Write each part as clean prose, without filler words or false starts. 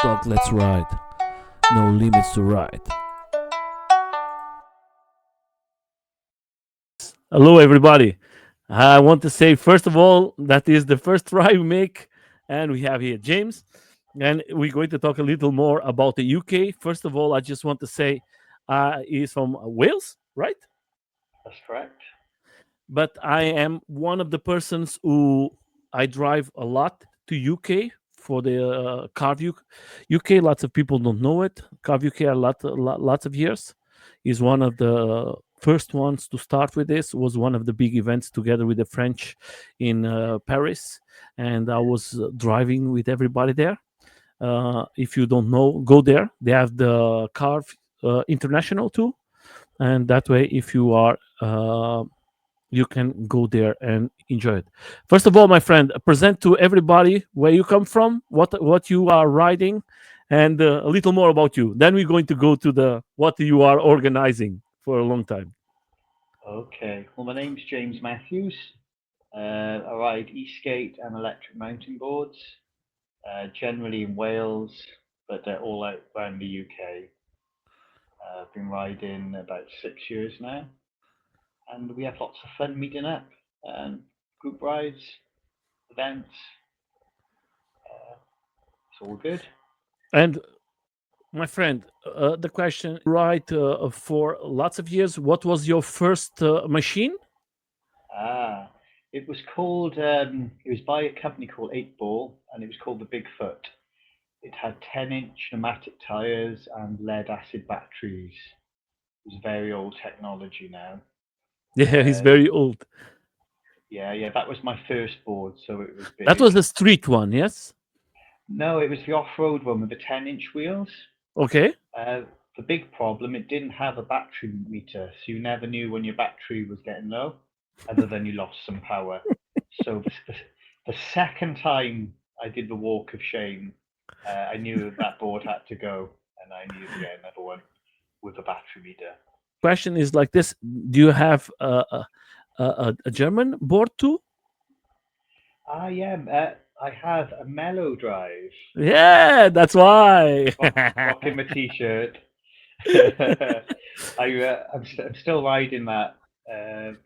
talk, let's ride. No limits to ride. Hello, everybody. I want to say, first of all, that is the first try we make. And we have here James. And we're going to talk a little more about the UK. First of all, I just want to say he's from Wales, right? That's correct. But I am one of the persons who I drive a lot to UK for the Carve UK. Lots of people don't know it. Carve UK lots of years. Is one of the first ones to start with this. Was one of the big events together with the French in Paris, and I was driving with everybody there. If you don't know, go there. They have the Carve International too, and that way, if you are you can go there and enjoy it. First of all, my friend, present to everybody where you come from, what you are riding, and a little more about you. Then we're going to go to the what you are organizing for a long time. Okay. Well, my name's James Matthews. I ride ESk8 and electric mountain boards, generally in Wales, but they're all out around the UK. I've been riding about 6 years now, and we have lots of fun meeting up, and group rides, events. It's all good. And my friend, the question, right, for lots of years, what was your first machine? Ah, it was called. It was by a company called 8 Ball, and it was called the Bigfoot. It had 10-inch pneumatic tires and lead acid batteries. It was very old technology now. Yeah, he's Uh, very old. yeah, that was my first board, so it was That big. was the street one, yes? No, it was the off-road one with the 10-inch wheels. Okay. Uh, the big problem, it didn't have a battery meter, so you never knew when your battery was getting low, other than you lost some power. So the second time I did the walk of shame, I knew that board had to go, and I needed to get another one with a battery meter. Question is like this: do you have a German board too? Yeah, I have a Mellow Drive. Yeah, that's why. Rocking my t-shirt. I'm still riding that.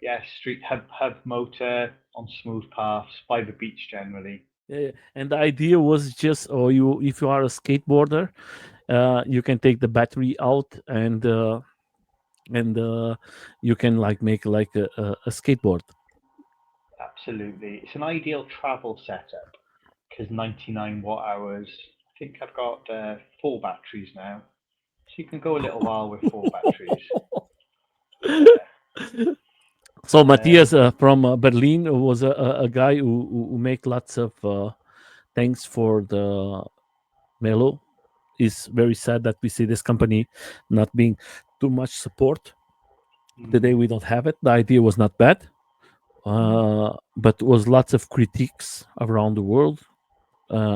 Yeah, street hub motor on smooth paths by the beach generally. Yeah, and the idea was just, oh, you if you are a skateboarder, you can take the battery out and you can like make like a skateboard. Absolutely, it's an ideal travel setup because 99 watt hours. I think I've got 4 batteries now, so you can go a little while with 4 batteries. Yeah. So Um, Matthias from Berlin was a guy who make lots of things for the Melo. It's very sad that we see this company not being too much support. Today mm, we don't have it. The idea was not bad, but was lots of critiques around the world,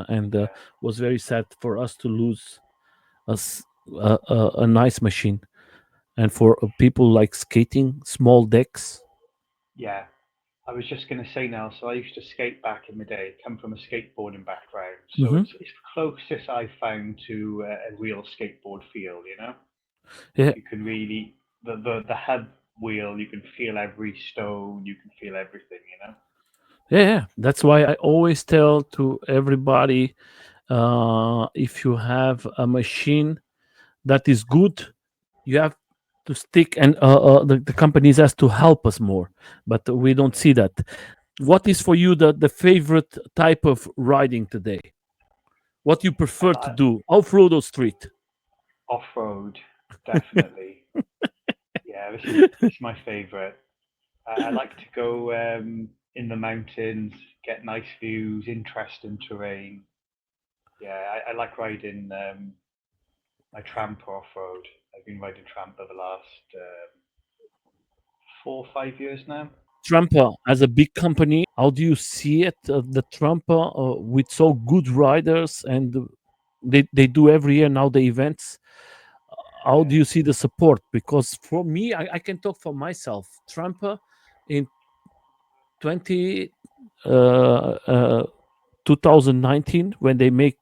and yeah. was very sad for us to lose a nice machine. And for people like skating, small decks. Yeah, I was just going to say now. So I used to skate back in the day. Come from a skateboarding background, so Hmm. it's the closest I've found to a real skateboard feel. Yeah, You can really the hub wheel. You can feel every stone. You can feel everything. yeah. That's why I always tell to everybody, if you have a machine that is good, you have to stick, and the companies has to help us more, but we don't see that. What is for you the favorite type of riding today? What you prefer to do, off-road or street? Off road, definitely. Yeah, this is my favorite. I like to go in the mountains, get nice views, interesting terrain. Yeah, I like riding my tramper off road. I've been riding tramper the last 4 or 5 years now. Trumper as a big company, how do you see it? The Trumper with so good riders, and they do every year now the events. How do Yeah, you see the support? Because for me, I can talk for myself. Trumper in 20 uh, uh, 2019 when they make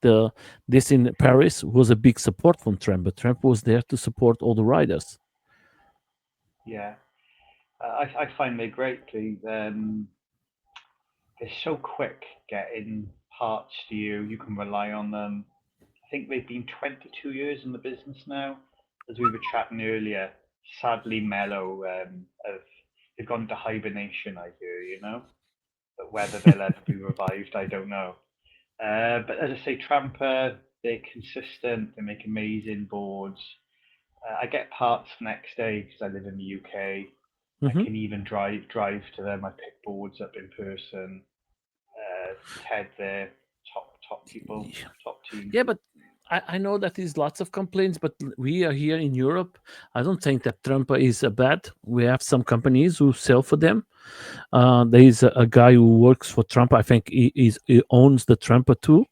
this in Paris was a big support from Trump, but Trump was there to support all the riders. Yeah, I find they're great. They're so quick getting parts to you. You can rely on them. I think they've been 22 years in the business now. As we were chatting earlier, sadly mellow. They've gone into hibernation, I hear, but whether they'll ever be revived, I don't know. But as I say, Tramper, they're consistent. They make amazing boards. I get parts next day because I live in the UK. I Hmm. can even drive to them. I pick boards up in person. Ted there, top people, top team. Yeah, but I know that there's lots of complaints, but we are here in Europe. I don't think that Trump is bad. We have some companies who sell for them. There is a guy who works for Trump. I think he owns the Trumper too.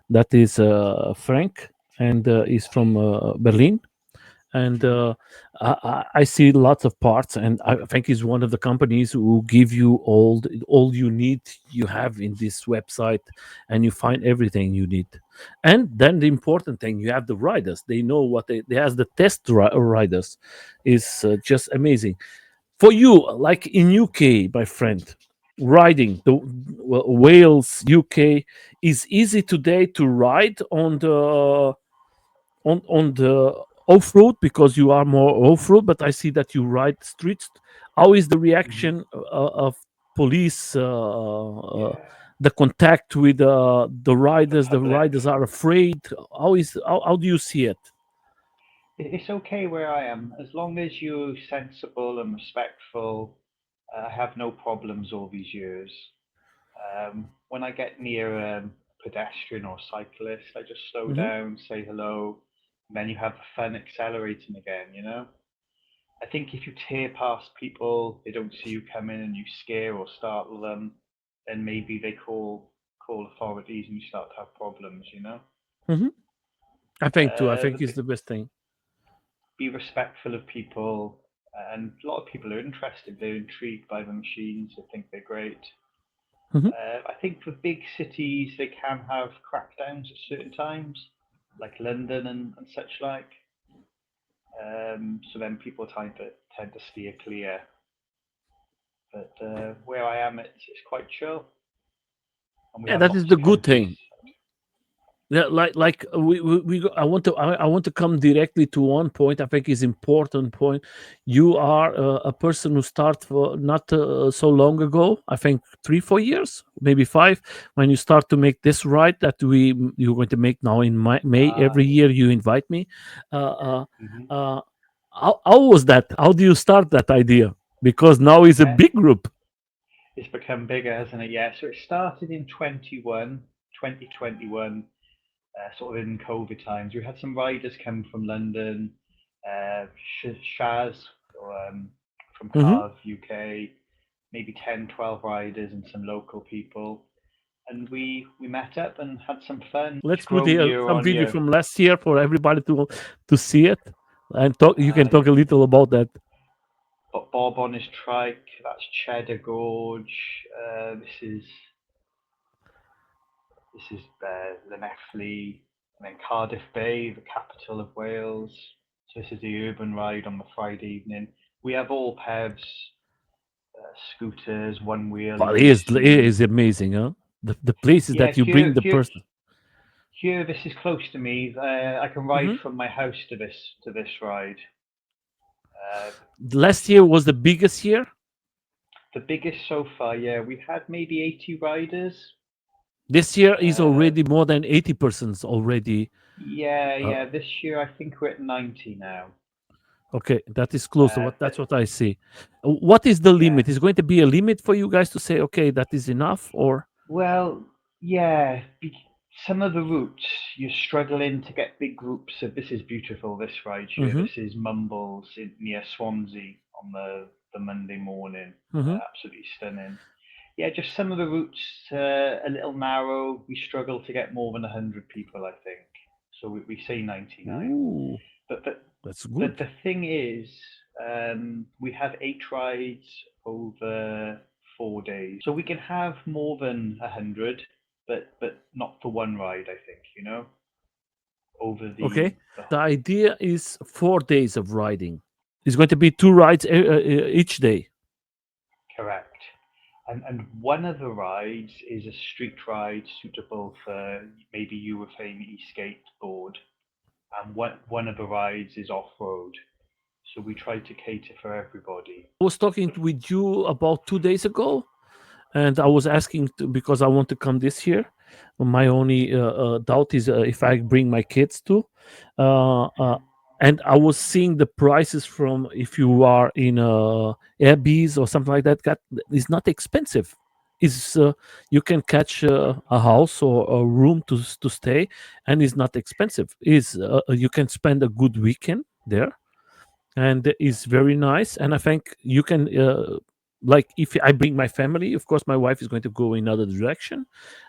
That is Frank, and he's from Berlin. And I see lots of parts, and I think it's one of the companies who give you all you need. You have in this website, and you find everything you need. And then the important thing, you have the riders. They know what they has the riders, is just amazing for you. Like in UK, my friend, riding the Wales, UK is easy today to ride on the off road because you are more off road, but I see that you ride streets. How is the Mm-hmm. reaction of police? Yeah, The contact with the the riders. The public. riders are afraid. How do you see it? It's okay where I am as long as you're sensible and respectful. I have no problems all these years. When I get near a pedestrian or cyclist, I just slow Hmm. down, say hello, and then you have the fun accelerating again. I think if you tear past people, they don't see you coming and you scare or startle them, then maybe they call authorities and you start to have problems. Hmm. I think too. I Uh, think but it's the best thing. be respectful of people, and a lot of people are interested. They're intrigued by the machines. They think they're great. Hmm. I think for big cities, they can have crackdowns at certain times, like London and such like. So then people tend to steer clear. But where I am, it's quite chill, and we Yeah, have that is lots the of good countryside. thing. Yeah, like I want to come directly to one point. I think is important point. You are a person who started for not so long ago. I think 3 4 years, maybe five, when you start to make this right that you're going to make now in May. Every Yes. year you invite me. Uh, uh, Hmm. uh, how was that? How do you start that idea? Because now it's a Yeah, big group. it's become bigger, hasn't it? Yeah. So it started in 2021, sort of in COVID times. We had some riders come from London, uh, Shaz from Hmm. Carve UK, maybe 10, 12 riders and some local people. And we met up and had some fun. It's Let's put grown here year some on video year. from last year for everybody to see it and talk. You can Yeah. talk a little about that. But Bob on his trike, that's Cheddar Gorge. This is Llanelli, and then Cardiff Bay, the capital of Wales. So this is the urban ride on the Friday evening. We have all PEVs, scooters, one wheel, But it is EV2. amazing, huh? The places Yeah, that you bring the person. here. This is close to me. I can ride Hmm. from my house to this ride. Uh, Last year was the biggest year. the biggest so far. Yeah, we had maybe 80 riders. This year is Uh, already more than 80% already. yeah, Uh, yeah. This year I think we're at 90 now. okay, that is close to what that's But what I see. What is the yeah, limit? Is going to be a limit for you guys to say, okay, that is enough, or? well, yeah. Some of the routes you're struggling to get big groups of. This is beautiful. This ride here. Hmm. This is Mumbles near Swansea on the Monday morning. Hmm. Absolutely stunning. Yeah, just some of the routes a little narrow. We struggle to get more than 100 people, I think. So we say 99. Ooh, But that's the good. the thing is, we have 8 rides over 4 days, so we can have more than 100. but not for one ride. I think over Okay. the The idea is 4 days of riding. It's going to be two rides each day. correct. And one of the rides is a street ride suitable for maybe you were playing the ESk8 board, and one of the rides is off road. So we try to cater for everybody. I was talking with you about 2 days ago, and I was asking because I want to come this year. My only doubt is if I bring my kids too. Mhm. And I was seeing the prices from if you are in Airbnbs or something like that. That is not expensive. Is You can catch a house or a room to stay, and it's not expensive. Is You can spend a good weekend there, and is very nice. And I think you can like if I bring my family, of course my wife is going to go in another direction,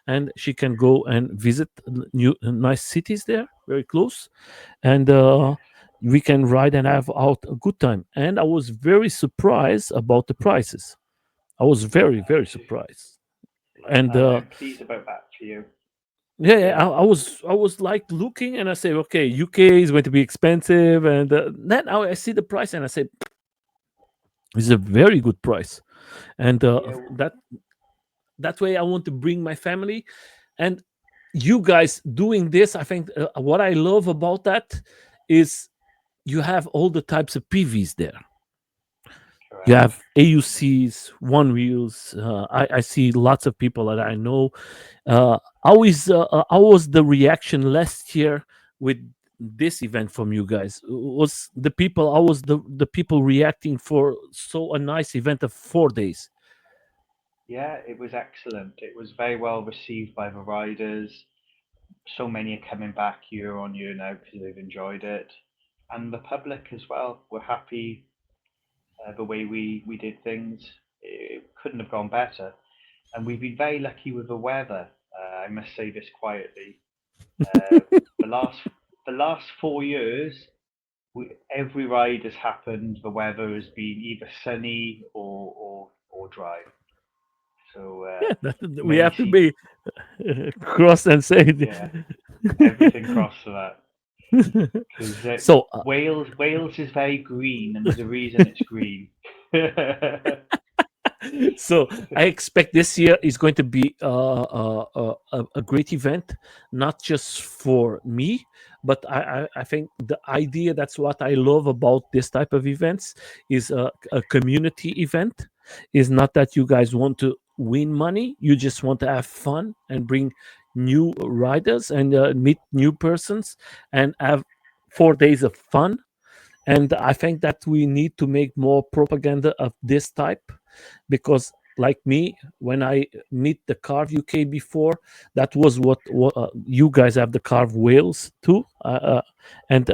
and she can go and visit new nice cities there very close, and Yes, we can ride and have out a good time. And I was very surprised about the prices. I was very which is surprised. And I'm pleased about that for you. yeah, yeah, Yeah, I was like looking, and I say, okay, UK is going to be expensive, and then I see the price, and I say it's a very good price. And yeah, that way I want to bring my family. And you guys doing this, I think what I love about that is you have all the types of PVs there. You correct. have AUCs, one wheels. I see lots of people that I know. How was the reaction last year with this event from you guys? Was the people? How was the people reacting for so a nice event of 4 days? Yeah, it was excellent. It was very well received by the riders. So many are coming back year on year now because they've enjoyed it, and the public as well. We're happy the way we did things. It couldn't have gone better, and we've been very lucky with the weather. I must say this quietly. Uh, the last the last 4 years, every ride has happened. The weather has been either sunny or dry. So Yeah, you we may have to see, be cross and say yeah, everything crossed for that. Because so Wales is very green, and there's a reason it's green. so I expect this year is going to be a great event, not just for me, but I think the idea, that's what I love about this type of events, is a community event. Is not that you guys want to win money, you just want to have fun and bring new riders and meet new persons and have 4 days of fun. And I think that we need to make more propaganda of this type, because like me, when I meet the Carve UK before, that was what you guys have the Carve Wales too, and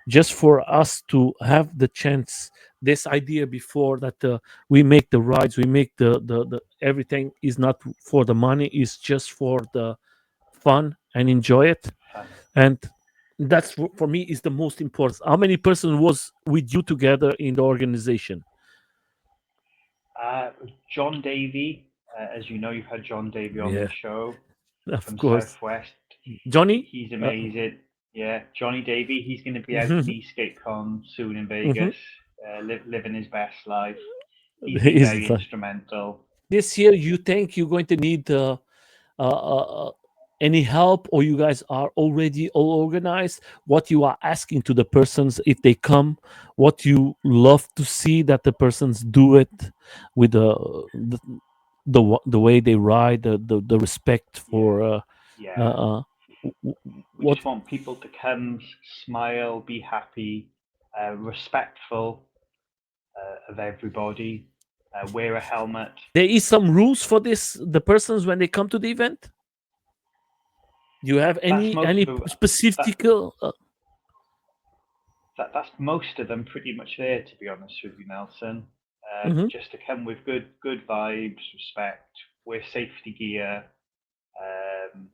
just for us to have the chance, this idea before that we make the rides, we make the everything is not for the money, is just for the fun and enjoy it. Fun. And that's for me is the most important. How many person was with you together in the organization? Uh, John Davy, as you know, you've had John Davy on Yeah, this show of from course. Southwest. Johnny. He's amazing. Yeah, Johnny Davy. He's going to be out in Mhm, EScapeCon soon in mhm. Vegas, living his best life. He's been Is very instrumental. this year you think you're going to need uh, uh, any help, or you guys are already all organized? What you are asking to the persons if they come, what you love to see that the persons do it with the way they ride, the respect Yeah, for yeah. uh, uh, We what just want people to come, smile, be happy, respectful of everybody, wear a helmet. there is some rules for this, the persons when they come to the event. Do you have That's most of any the that, specific that's most of them pretty much there. To be honest with you, Nelson, mhm. just to come with good vibes, respect, wear safety gear, um,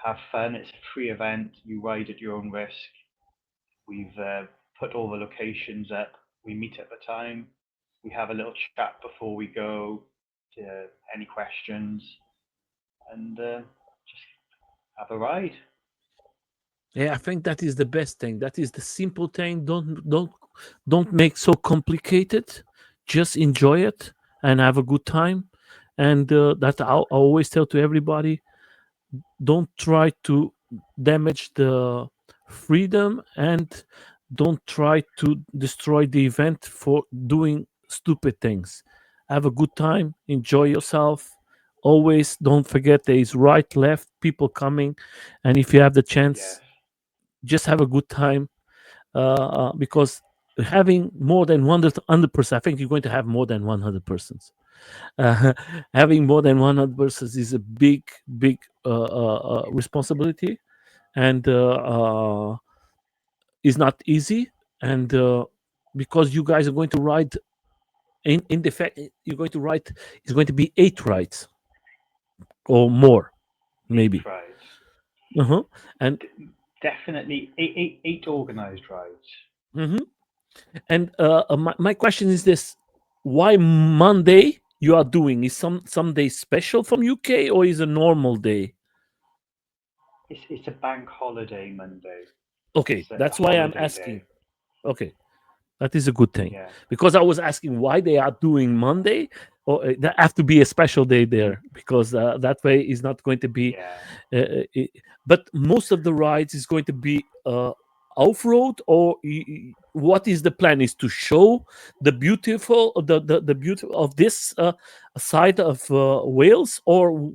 have fun. It's a free event. You ride at your own risk. We've put all the locations up. We meet at the time. We have a little chat before we go to any questions. and just have a ride. Yeah, I think that is the best thing. That is the simple thing. Don't make so complicated. Just enjoy it and have a good time. And that I always tell to everybody: don't try to damage the freedom, and don't try to destroy the event for doing stupid things. Have a good time. Enjoy yourself. Always don't forget there is right, left, people coming, and if you have the Yes. chance, just have a good time, because having more than 100%, I think you're going to have more than 100 persons. uh, Having more than 100 persons is a big responsibility, and is not easy. And because you guys are going to ride in the fact you're going to ride, it's going to be 8 rides or more, 8 maybe. rides. Uh-huh. And Definitely eight organized rides. mhm. And my question is this: why Monday you are doing? Is some day special from UK, or is a normal day? It's a bank holiday Monday. Okay, It's a that's why I'm holiday day. asking. Okay, that is a good thing, Yeah. because I was asking why they are doing Monday, or that have to be a special day Mm. there, because that way is not going to be. Yeah. But most of the rides is going to be off road, or what is the plan? Is to show the beautiful the beauty of this side of Wales, or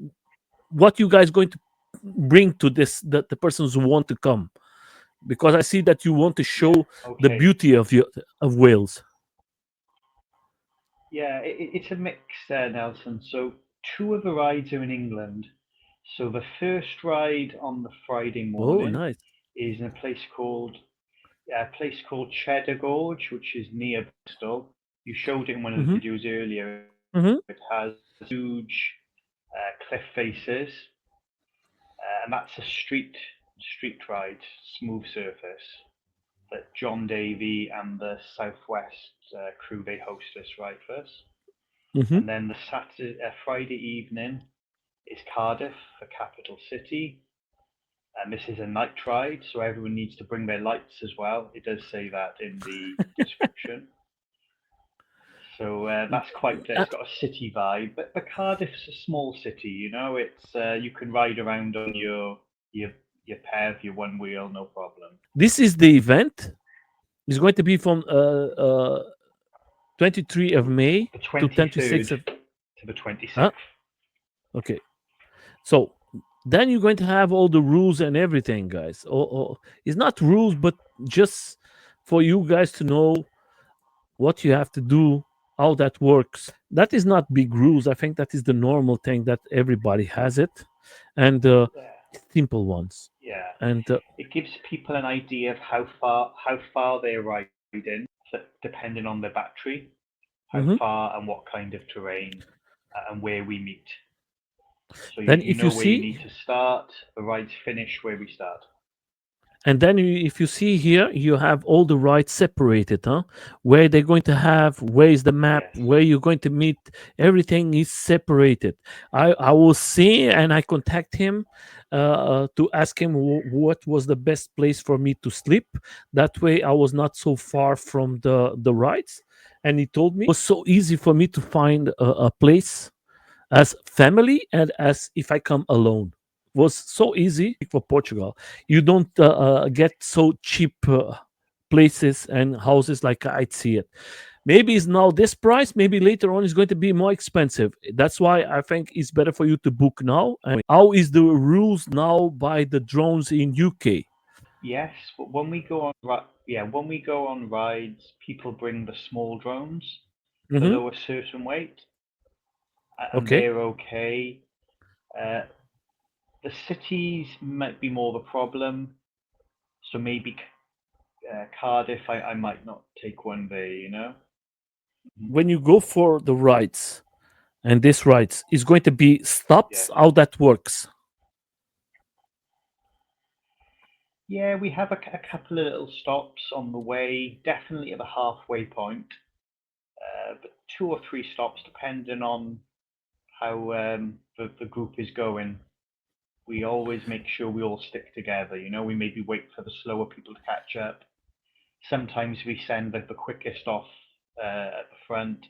what you guys going to bring to this the persons who want to come? Because I see that you want to Yeah. show the Okay. beauty of Wales. Yeah, it's a mix there, Nelson. So two of the rides are in England. So the first ride on the Friday Oh, morning nice. is in a place called Cheddar Gorge, which is near Bristol. You showed it in one of Mm-hmm. the videos earlier. It has Mm-hmm. huge cliff faces, and that's a street ride, smooth surface that John Davy and the Southwest crew they host this ride for us. Mm-hmm. And then the Friday evening is Cardiff, the capital city. And this is a night ride, so everyone needs to bring their lights as well. It does say that in the description. So that's quite. Uh, It's got a city vibe, but Cardiff's a small city. It's you can ride around on your your PEV, your one wheel, no problem. this is the event. It's going to be from 23 of May The to 23rd 26 of. to the Huh? 26th. Okay. So then you're going to have all the rules and everything, guys. It's not rules, but just for you guys to know what you have to do, how that works. That is not big rules. I think that is the normal thing that everybody has it, and Yeah, simple ones. yeah. And It gives people an idea of how far they're riding, so depending on their battery, how mhm. far and what kind of terrain, and where we meet. So Then you if you know where you see, need to start. The rides finish where we start. and then if you see here, you have all the rides separated, huh? Where they're going to have, where is the map, Yes. where you're going to meet, everything is separated. I will see, and I contact him to ask him what was the best place for me to sleep. That way, I was not so far from the rides. And he told me it was so easy for me to find a place as family and as if I come alone. Was so easy for Portugal. You don't get so cheap places and houses like I'd see it. Maybe it's now this price. Maybe later on it's going to be more expensive. That's why I think it's better for you to book now. And how is the rules now by the drones in UK? Yes, but when we go on rides, people bring the small drones Hmm. below a certain weight, and Okay. they're okay. Uh, the cities might be more the problem, so maybe Cardiff, I might not take one there. Mhm. When you go for the rides, and this rides is going to be stops, Yes. how that works. Yeah, we have a couple of little stops on the way, definitely at the halfway point, but two or three stops depending on how the group is going, we always make sure we all stick together. You know, we maybe wait for the slower people to catch up. Sometimes we send the quickest off at the front.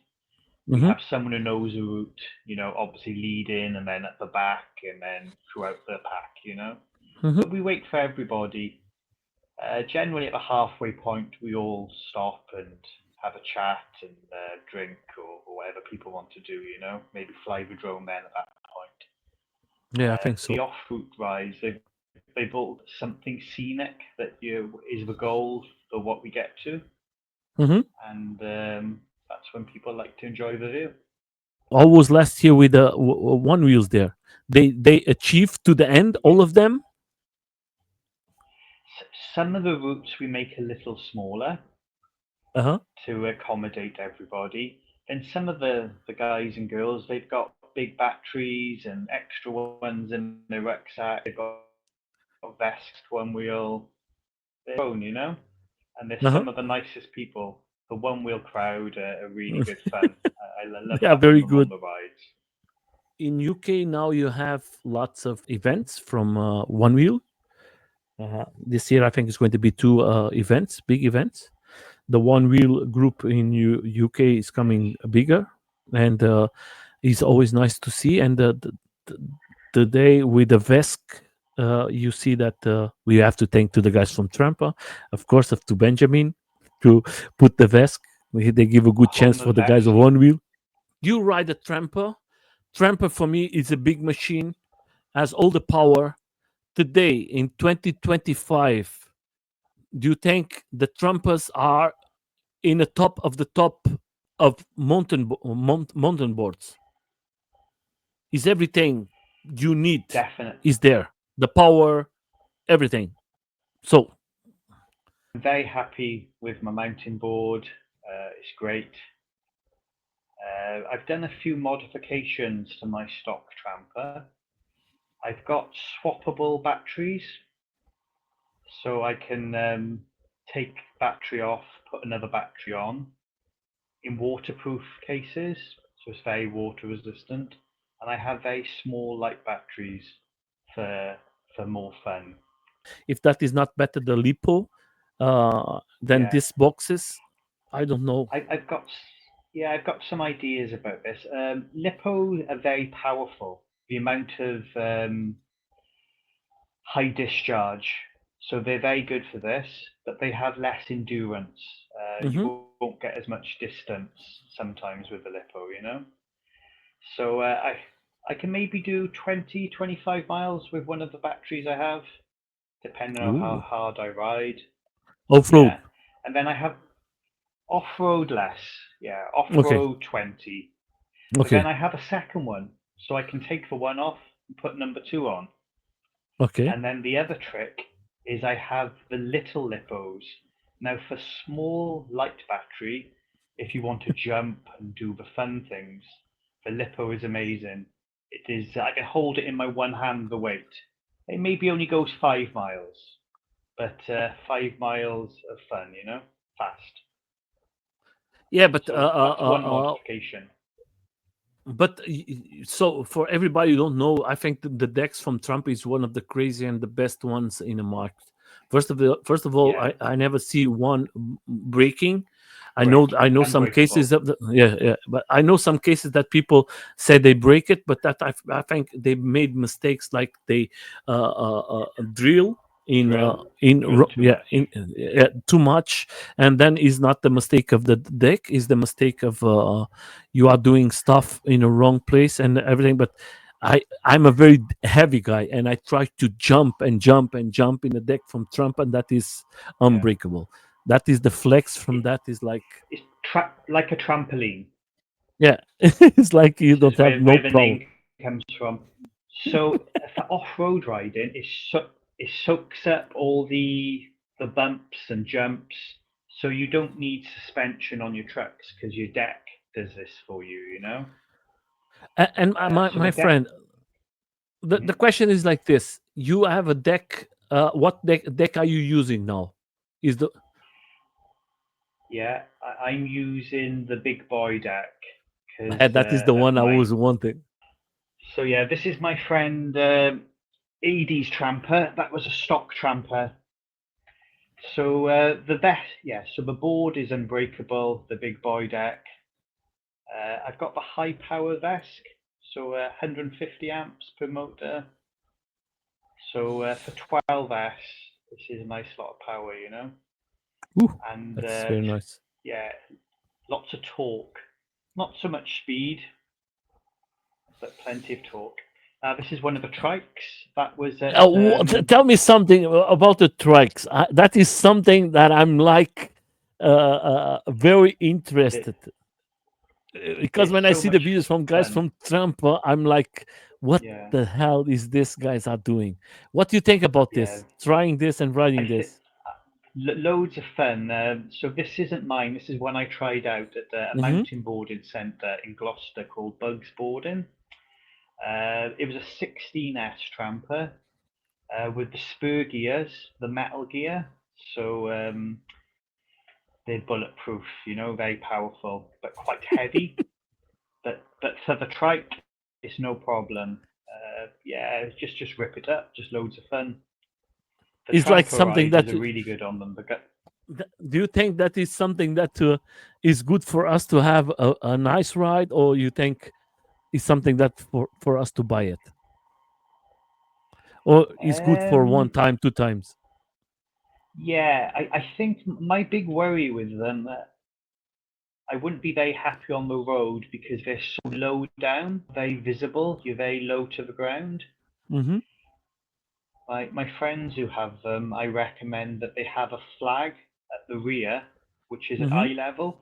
We Hmm. have someone who knows the route, you know, obviously lead in and then at the back and then throughout the pack, you know. Hmm. But we wait for everybody. Generally, at the halfway point, we all stop and have a chat and drink or whatever people want to do, you know. Maybe fly the drone then at that point. Yeah, I think The so. off-route rides, they built something scenic that is the goal for what we get to, Hmm. and that's when people like to enjoy the view. Always last year with the one wheels there. They achieved to the end, all of them. Some of the routes we make a little smaller Uh huh. to accommodate everybody. And some of the guys and girls, they've got big batteries and extra ones in their rucksack. They've got vests, one wheel, their own, you know. And they're Uh some huh. of the nicest people. The one wheel crowd are really good fun. I love They are having very them on good. the rides. In UK now you have lots of events from one wheel. This year I think it's going to be two events, big events. The one wheel group in UK is coming bigger, and it's always nice to see. And the, the day with the VESC, you see that we have to thank to the guys from Trampa, of course, of to Benjamin, to put the VESC. They give a good chance On for the the guys of vest, one wheel. You ride a Tramper. Tramper for me is a big machine, has all the power. Today in 2025, do you think the Trumpers are in the top of mountain boards? Is everything you need definitely. is there? The power, everything. So, I'm very happy with my mountain board. It's great. I've done a few modifications to my stock tramper. I've got swappable batteries, so I can take battery off, put another battery on in waterproof cases, so it's very water resistant. And I have very small light batteries for for more fun. if that is not better the lipo than Yeah, these boxes, I don't know. I've got yeah, I've got some ideas about this. Lipo are very powerful. The amount of high discharge, so they're very good for this, but they have less endurance. You Hmm. won't get as much distance sometimes with the Lipo, you know. So I can maybe do 20, 25 miles with one of the batteries I have, depending on how Ooh, hard I ride. off road. Yeah, and then I have off road less. Yeah, off Okay, road 20. But then okay, I have a second one, so I can take the one off and put number two on. okay. And then the other trick is I have the little lippos. Now, for small light battery, if you want to jump and do the fun things, the lippo is amazing. It is. I can hold it in my one hand the weight. It maybe only goes 5 miles, but 5 miles of fun, you know, fast. Yeah, but So that's one modification. so for everybody who don't know, I think the decks from Trump is one of the crazy and the best ones in the market. First of all, Yeah, I never see one breaking. break I know some cases unbreakable. of yeah, but I know some cases that people say they break it, but that I think they made mistakes like they drill Drill, in drill too yeah much. in too much, and then is not the mistake of the deck, is the mistake of you are doing stuff in the wrong place and everything. But I'm a very heavy guy, and I try to jump and jump and jump in the deck from Trump, and that is Yeah, unbreakable. That is the flex from it, that is like, it's like a trampoline. yeah, it's like you This don't is have no where the problem. name comes from. So for off-road riding, it soaks up all the bumps and jumps, so you don't need suspension on your trucks because your deck does this for you. You know. And So the my deck. friend, the Mhm. question is like this: you have a deck. What deck are you using now? Is the Yeah, I'm using the big boy deck because that is the of one I my was wanting. So yeah, this is my friend Edie's tramper. That was a stock tramper. So so the board is unbreakable, the big boy deck. I've got the high power VESC, so 150 amps per motor. So for 12S, this is a nice lot of power, you know. Ooh, And that's very nice. yeah, lots of torque. Not so much speed, but plenty of torque. This is one of the trikes. That was at Tell me something about the trikes. That is something that I'm like very it, interested. Because it's when I so see the much videos from guys fun. from Trump, I'm like, what Yeah, the hell is this guys are doing? What do you think about yeah. this? Trying this and riding I think this? loads of fun. So this isn't mine. This is one I tried out at a Hmm. mountain boarding centre in Gloucester called Bugs Boarding. It was a 16S tramper with the spur gears, the metal gear. So they're bulletproof, you know, very powerful, but quite heavy. But for the trike, it's no problem. Yeah, just rip it up, just loads of fun. The It's like tramper something riders that are really good on them. do you think that is something that is good for us to have a nice ride, or you think is something that for us to buy it, or is good for one Um, time, two times? yeah, I think my big worry with them, I wouldn't be very happy on the road because they're so low down, very visible. You're very low to the ground. Hmm. My friends who have them, I recommend that they have a flag at the rear, which is at Hmm. eye level,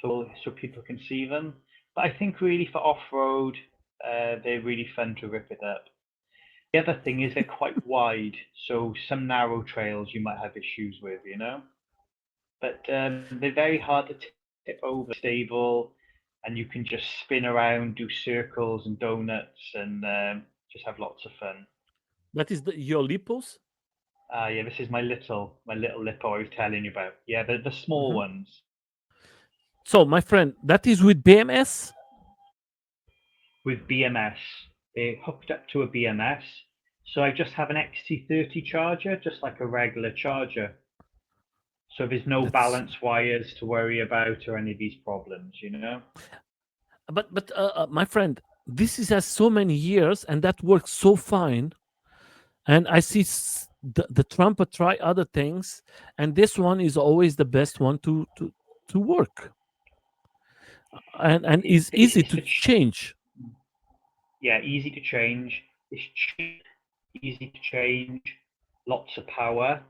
so people can see them. But I think really for off-road, they're really fun to rip it up. The other thing is they're quite wide, so some narrow trails you might have issues with, you know. But they're very hard to tip over, stable, and you can just spin around, do circles and donuts, and just have lots of fun. That is your lipos. Yeah, this is my little Lippo I was telling you about. Yeah, the small Hmm. ones So, my friend, that is with BMS. with BMS. They're hooked up to a BMS. So I just have an XT30 charger, just like a regular charger. So there's no That's balance wires to worry about or any of these problems, you know? but my friend, this is has so many years and that works so fine. And I see the Trump try other things, and this one is always the best one to work, and is easy It's to the change. yeah, easy to change. It's cheap, easy to change, lots of power,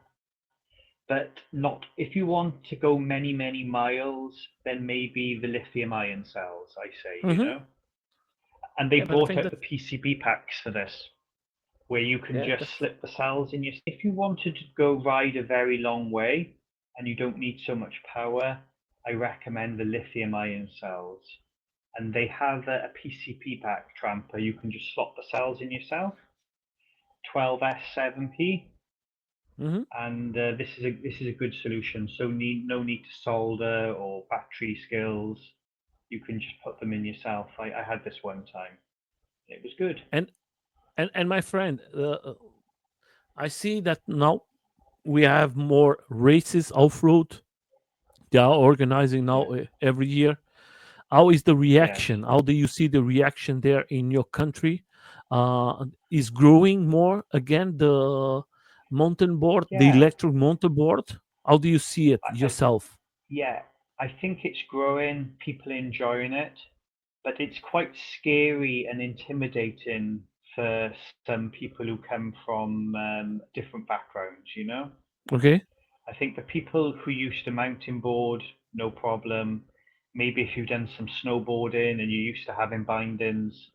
but not if you want to go many miles, then maybe the lithium ion cells, I say, you Hmm. know. And they Yeah, but I brought think out that the PCB packs for this, where you can yeah, just slip the cells in your. If you wanted to go ride a very long way and you don't need so much power, I recommend the lithium ion cells. And they have a PCP pack tramper. You can just slot the cells in yourself. 12S7P, hmm and this is a good solution. So no need to solder or battery skills. You can just put them in yourself. I had this one time. It was good. and and my friend, I see that now we have more races off road. They are organizing now Yeah. every year. How is the Yes. reaction? How do you see the reaction there in your country? Is growing more again the mountain board, the Yeah. electric mountain board? How do you see it I yourself? yeah. I think it's growing. People enjoying it, but it's quite scary and intimidating for some people who come from different backgrounds. You know. Okay. I think the people who used to mountain board, no problem. Maybe if you've done some snowboarding and you're used to having bindings,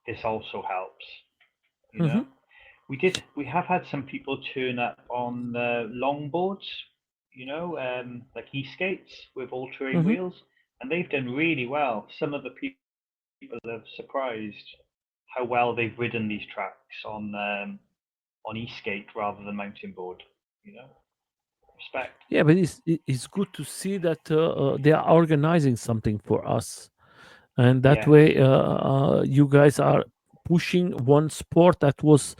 this also helps. You Hmm. know, we have had some people turn up on longboards, like e-skates with all-terrain Hmm. wheels, and they've done really well. Some of the people have surprised how well they've ridden these tracks on e-skate rather than mountain board. You know, respect. Yeah, but it's good to see that they are organizing something for us. and that Yes. way you guys are pushing one sport that was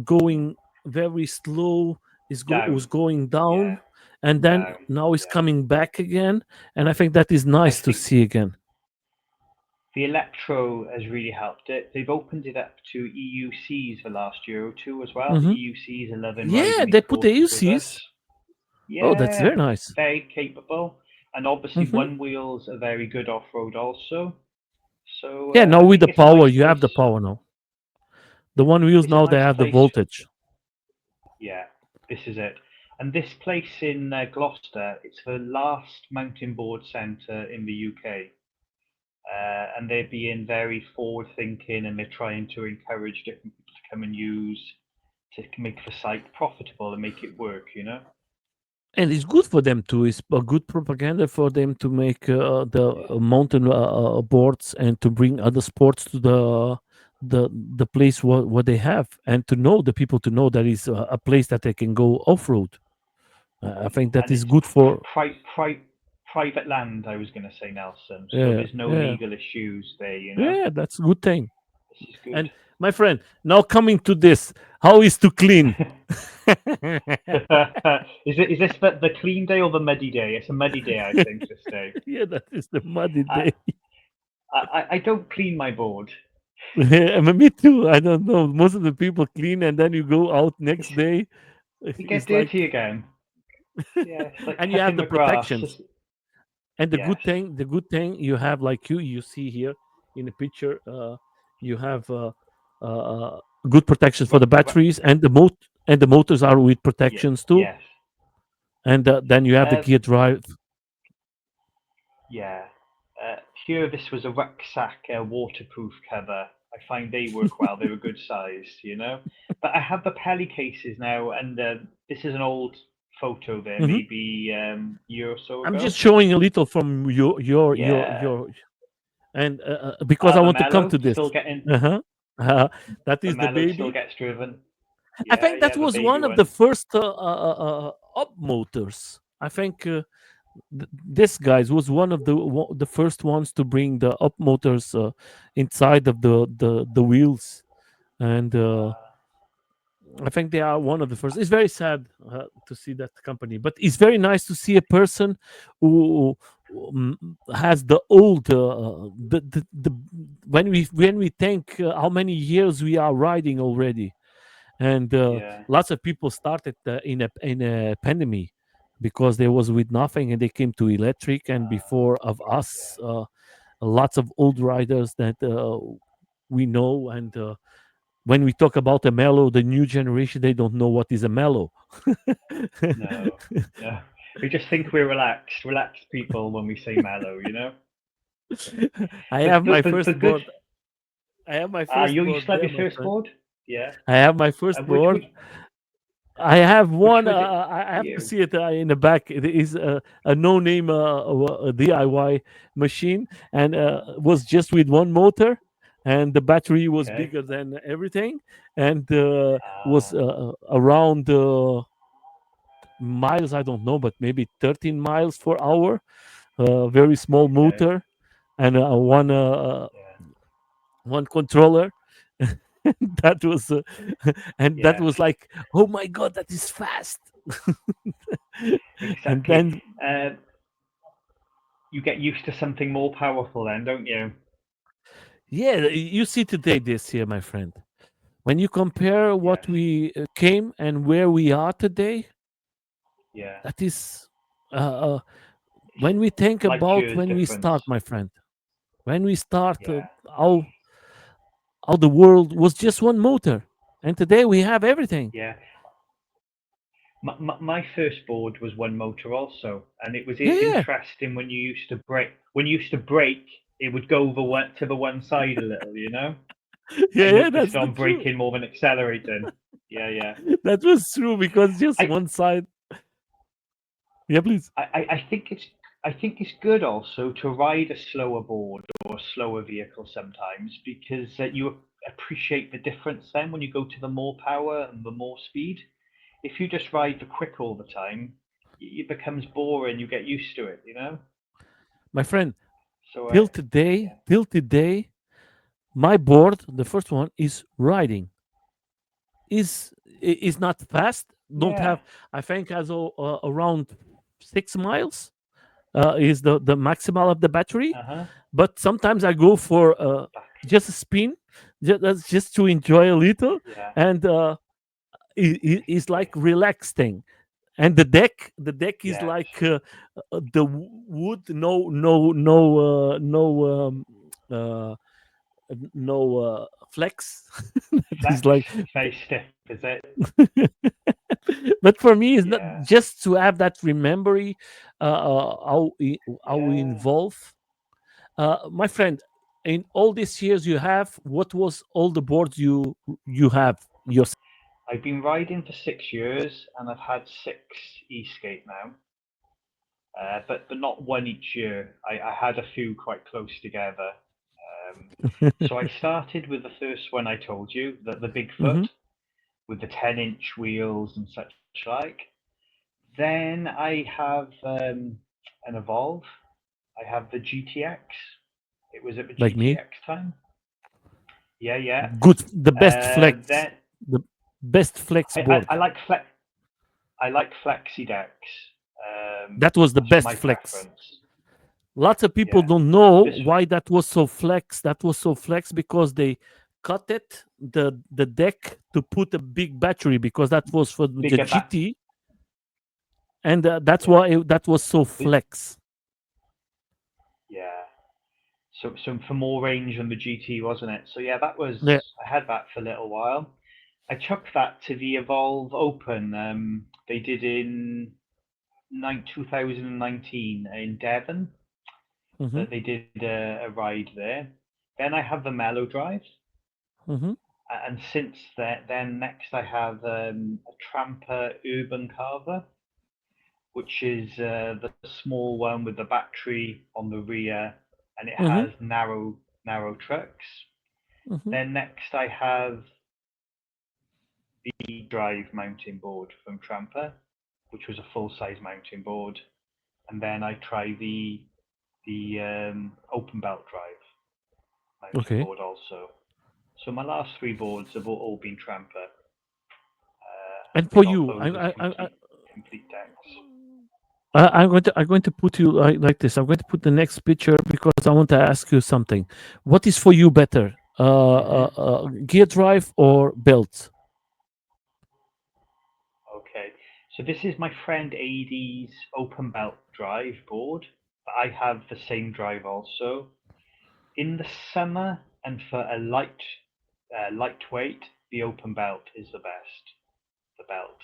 going very slow, was Down. going Yeah. down, and then Down. now is Yeah. coming back again, and I think that is I nice to think see again. the electro has really helped it. They've opened it up to EUCs the last year or two as well. The Hmm. EUCs are loving Yeah, riding these they put the courses with us. UCs. Oh, that's Yeah, very nice. very capable. And obviously, Hmm. one wheels are very good off road also. So Yeah, now I with think the it's a power, nice you have place. the power now. The one wheels It's a now they nice have the place. voltage. Yeah, this is it. And this place in Gloucester, it's the last mountain board centre in the UK. And they're being very forward thinking and they're trying to encourage different people to come and use to make the site profitable and make it work. And it's good for them too. It's a good propaganda for them to make the Yeah. mountain boards and to bring other sports to the place what they have, and to know the people to know that is a place that they can go off road. I think that And is it's good for. private land, I was going to say, Nelson. So Yeah, there's no yeah, legal issues there. yeah. That's a good thing. This is good. And my friend, now coming to this, how is to clean? Is this the clean day or the muddy day? It's a muddy day, I think, this day. Yeah, that is the muddy I, day. I don't clean my board. Me too. I don't know. Most of the people clean, and then you go out next It's, day. you get It's dirty like, again. Yeah, it's like and you have cutting the the grass. protections. And Yes. the good thing you have, like you see here in the picture, you have good protections for the batteries, and the motors are with Yeah. protections too. Yes. And then you have the Uh, gear drive. yeah. Uh, Here, this was a rucksack waterproof cover. I find they work well. They were good size. But I have the Pelly cases now, and this is an old photo there, Hmm. maybe a year or so I'm just ago. showing a little from Yeah. and because I The want to come Mellow to this. still getting Uh-huh. Uh, that the is the Mellow still baby. gets driven. I Yeah, think that yeah, the was baby one of the one. first up motors. I think this guys was one of the first ones to bring the up motors inside of the wheels, and Uh, I think they are one of the first. It's very sad to see that company, but it's very nice to see a person who has the old the when we think how many years we are riding already, and yeah. lots of people started in a pandemic because they was with nothing and they came to electric, and before of Yeah. us lots of old riders that we know, and when we talk about a mellow, the new generation, they don't know what is a mellow. No, no. We just think we're relaxed people when we say mellow. I The have the my the, the first good. board. I have my first You board still have there, your my first friend. board? Yeah. I have my first Which board. I have which one. was it I for have to you? see it in the back. It is a no-name DIY machine, and was just with one motor, and the battery was Okay. bigger than everything, and was Ah, around miles. I don't know, but maybe 13 miles per hour. Very small okay. motor, and Yeah. one controller. That was and that Yeah. was like, oh my god, that is fast. And Exactly. then Uh, you get used to something more powerful then, don't you? yeah, you see today this here, my friend, when you compare Yes. what we came and where we are today, Yeah. that is uh, when we think Light about years when we difference. start, my friend, when we start Yeah. how the world was just one motor, and today we have everything. Yeah. My first board was one motor also, and it was Yeah, interesting when you used to brake. When you used to brake, it would go to the one side a little, yeah, and you yeah, insist that's the on truth. braking more than accelerating. Yeah, yeah. That was true because just I, one side. Yeah, please. I think it's good also to ride a slower board or a slower vehicle sometimes because you appreciate the difference then when you go to the more power and the more speed. If you just ride the quick all the time, it becomes boring. You get used to it. My friend, So yeah, till today, my board, the first one, is riding. Is not fast. Don't yeah, have. I think has around 6 miles. Is the maximal of the battery. uh-huh. But sometimes I go for Battery. just a spin, just to enjoy a little, Yeah, and it's yeah, like relaxing. And the deck is yes. like the wood, uh, no flex. That is Flex. like It's very stiff, is it? but for me it's not Yeah, just to have that memory, how we yeah. involve. My friend, in all these years you have, what was all the boards you have yourself? I've been riding for 6 years, and I've had six Escape now. But not one each year. I had a few quite close together. So I started with the first one I told you, the Bigfoot, Hmm. with the 10-inch wheels and such like. Then I have an Evolve. I have the GTX. It was at the Like me, GTX time. Yeah, yeah. good, the best flex, Then the best flex I board. like I like flexi decks. That was the That's best my flex. preference. Lots of people Yeah. don't know This why that was so flex, because they cut it, the deck, to put a big battery, because that was for the bigger back. GT, and that's Yeah. why that was so flex. Yeah. So for more range than the GT, wasn't it? So yeah, that was Yeah. I had that for a little while. I chucked that to the Evolve Open. They did in 2019 in Devon. Hmm. That they did a ride there. Then I have the Mellow Drive, Hmm. and since then next I have a Tramper Urban Carver, which is the small one with the battery on the rear, and it Hmm. has narrow trucks. Hmm. Then next I have the drive mountain board from Tramper, which was a full size mountain board, and then I try the open belt drive mountain Okay. board also. So my last three boards have all been Tramper. And They for got you, those as complete decks. I'm going to put you like this. I'm going to put the next picture because I want to ask you something. What is for you better, Mm-hmm. gear drive or belt? Okay, so this is my friend AD's open belt drive board. I have the same drive also. In the summer and for a lightweight, the open belt is the best. The belt.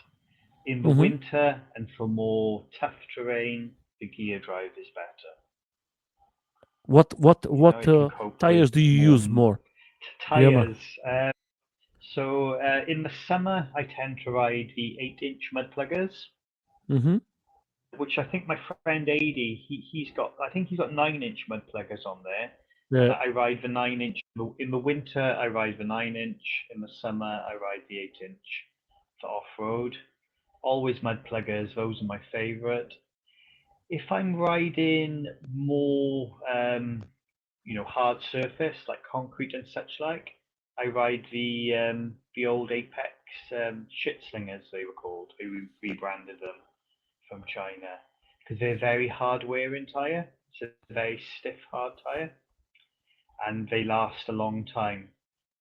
In the Hmm. winter and for more tough terrain, the gear drive is better. What It can cope with tires do you more use more? Yeah, man. tires. So in the summer, I tend to ride the 8-inch mud pluggers, Hmm. which I think my friend AD, I think he's got 9-inch mud pluggers on there, and Yeah. I ride the 9-inch. In the winter, I ride the 9-inch. In the summer, I ride the 8-inch for off road. Always mud pluggers; those are my favourite. If I'm riding more, hard surface like concrete and such like, I ride the old Apex shit slingers they were called. They rebranded them from China because they're very hard wearing tire. It's a very stiff hard tire, and they last a long time.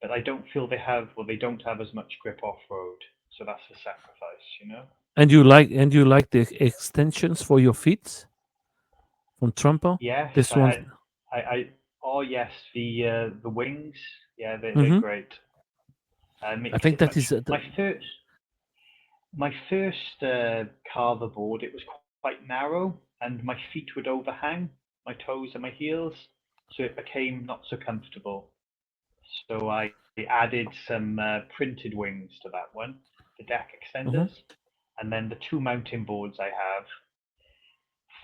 But I don't feel they don't have as much grip off road. So that's the sacrifice. And you like the extensions for your feet from Trumpo? Yes, This one. oh yes, the wings. Yeah, they're Hmm. great. I Makes think it that much. is My first carver board. It was quite narrow, and my feet would overhang my toes and my heels, so it became not so comfortable. So I added some printed wings to that one, the deck Mhm. extenders, and then the two mountain boards I have.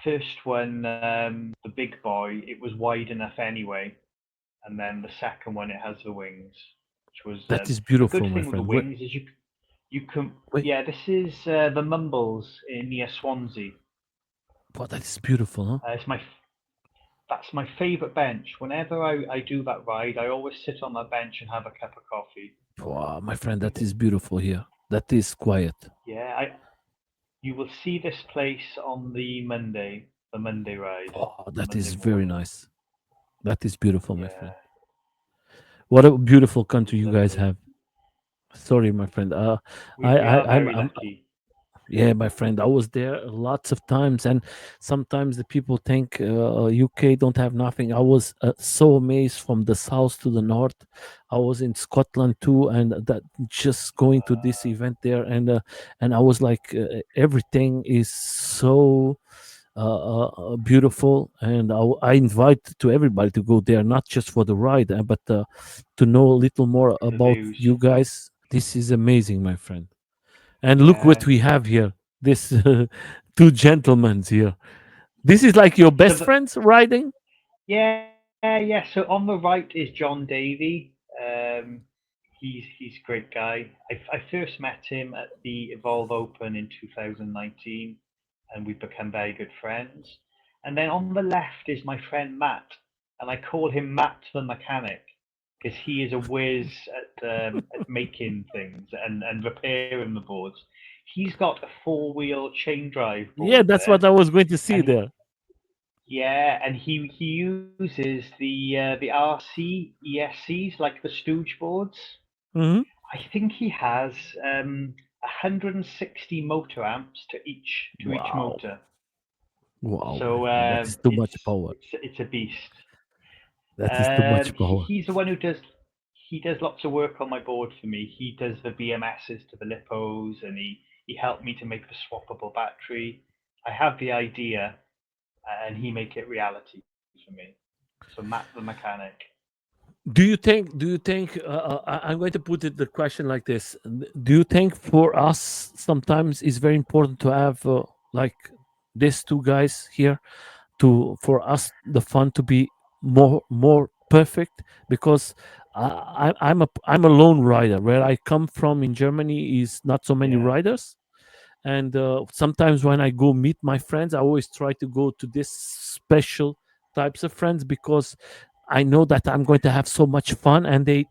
First one, the big boy, it was wide enough anyway, and then the second one it has the wings, which was That is the good beautiful, my thing with the friend. wings is you can Wait, yeah, this is the Mumbles in near Swansea. but that is beautiful, huh? It's my That's my favorite bench. Whenever I do that ride, I always sit on that bench and have a cup of coffee. Wow, my friend, that is beautiful here. That is quiet. Yeah, you will see this place on the Monday ride, Oh, the that Monday is very morning. nice. That is beautiful, my friend. Yeah, What a beautiful country it's you guys lovely. have. Sorry, my friend. We are very I'm lucky. Yeah, my friend, I was there lots of times, and sometimes the people think UK don't have nothing. I was so amazed from the south to the north. I was in Scotland too, and that just going to this Uh, event there, and I was like, everything is so beautiful, and I invite to everybody to go there, not just for the ride, but to know a little more for the about views. you guys. This is amazing, my friend. And look Yeah. what we have here. This two gentlemen here. This is like your So best friends riding. yeah. So on the right is John Davey. He's a great guy. I first met him at the Evolve Open in 2019, and we've become very good friends. And then on the left is my friend Matt, and I call him Matt the mechanic because he is a whiz at making things and repairing the boards. He's got a four-wheel chain drive Yeah, board that's there, what I was going to see and there. yeah, and he uses the RC ESCs like the Stooge boards. Hmm. I think he has 160 motor amps to each Wow, motor. wow, my So friend, that is too much power. it's a beast. That is too much power. He's the one who does he does lots of work on my board for me. He does the BMSs to the lipos, and he helped me to make the swappable battery. I have the idea, and he make it reality for me. So Matt the mechanic. Do you think I'm going to put it the question like this. Do you think for us sometimes it's very important to have like these two guys here to for us the fun to be more perfect? Because I'm a lone rider. Where I come from in Germany is not so many Yeah, riders, and sometimes when I go meet my friends, I always try to go to this special types of friends because I know that I'm going to have so much fun, and they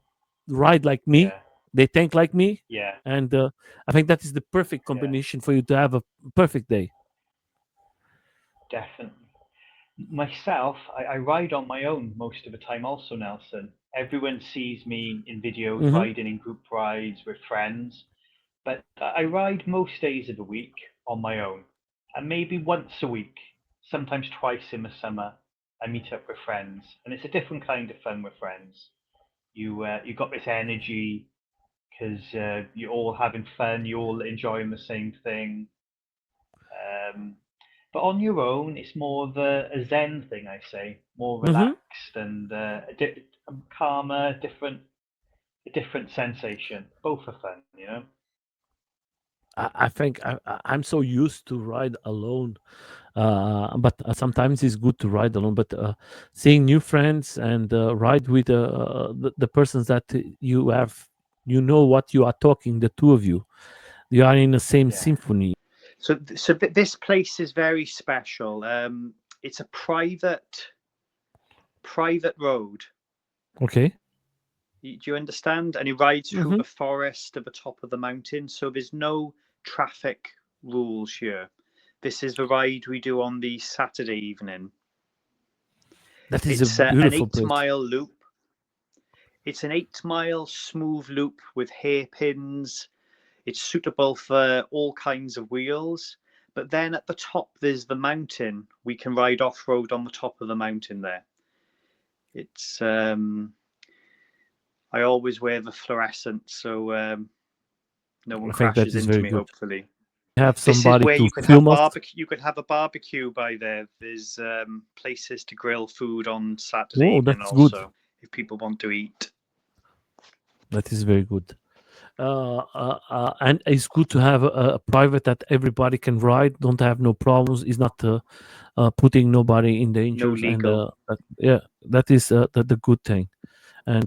ride like me, yeah, they think like me, yeah, and I think that is the perfect yeah, combination for you to have a perfect day. definitely. Myself, I ride on my own most of the time, also, Nelson. Everyone sees me in videos Hmm. riding in group rides with friends, but I ride most days of the week on my own. And maybe once a week, sometimes twice in the summer, I meet up with friends. And it's a different kind of fun with friends. You got this energy because you're all having fun, you're all enjoying the same thing. Um, but on your own, it's more of a zen thing, I say, more Hmm. relaxed and calmer, a different sensation. Both are fun, you know. I think I'm so used to ride alone, but sometimes it's good to ride alone. But seeing new friends and ride with the persons that you have, you know what you are talking, the two of you are in the same Yeah, symphony. so this place is very special. It's a private road. Okay. Do you understand? And it rides through Hmm. the forest to the top of the mountain, so there's no traffic rules here. This is the ride we do on the Saturday evening. That is a It's an beautiful eight place. mile loop. It's an 8 mile smooth loop with hairpins. It's suitable for all kinds of wheels. But then at the top, there's the mountain. We can ride off road on the top of the mountain there. It's I always wear the fluorescent so no one I think that crashes is into very me. good. Hopefully, Have this is somebody where to you can have film us. barbecue. You could have a barbecue by there. There's places to grill food on Saturday Oh, evening that's good. also if people want to eat. That is very good. And it's good to have a private that everybody can ride. Don't have no problems. Is not putting nobody in No dangers, and legal. yeah, that is the good thing. And